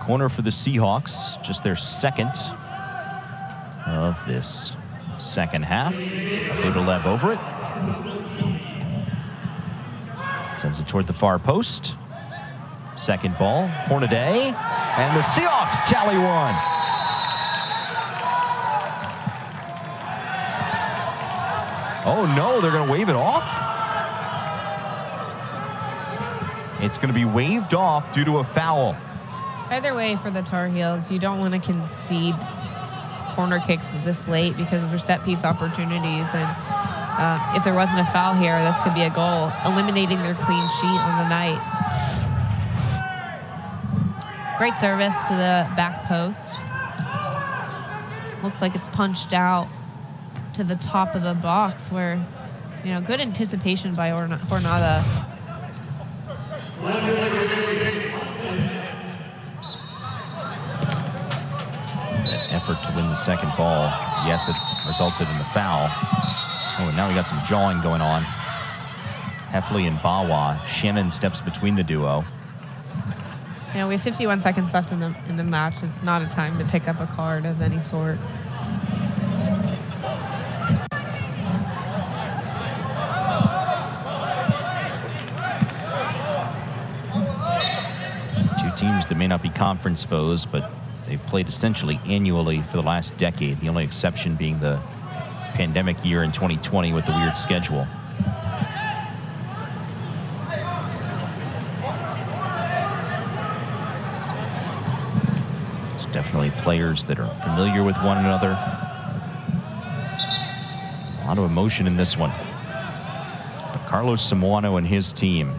Corner for the Seahawks, just their 2nd of this second half. Abudalev over it. Sends it toward the far post. Second ball, Hornaday, and the Seahawks tally one. Oh no, they're going to wave it off? It's going to be waved off due to a foul. Either way for the Tar Heels, you don't want to concede corner kicks this late because they're set piece opportunities, and if there wasn't a foul here, this could be a goal, eliminating their clean sheet on the night. Great service to the back post. Looks like it's punched out to the top of the box where, good anticipation by Hornada. Effort to win the second ball. Yes, it resulted in the foul. Oh, and now we got some jawing going on. Heffley and Bawa. Shannon steps between the duo. We have 51 seconds left in the match. It's not a time to pick up a card of any sort. Two teams that may not be conference foes, but they've played essentially annually for the last decade, the only exception being the pandemic year in 2020 with the weird schedule. It's definitely players that are familiar with one another. A lot of emotion in this one. But Carlos Samuano and his team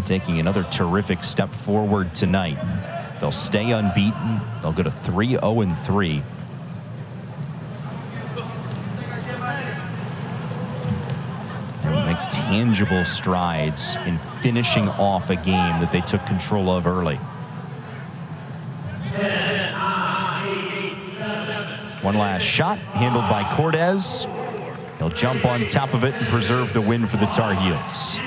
taking another terrific step forward tonight. They'll stay unbeaten. They'll go to 3-0-3. And make tangible strides in finishing off a game that they took control of early. One last shot, handled by Cortez. He'll jump on top of it and preserve the win for the Tar Heels.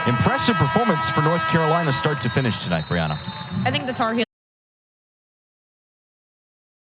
Impressive performance for North Carolina start to finish tonight, Brianna. I think the Tar Heels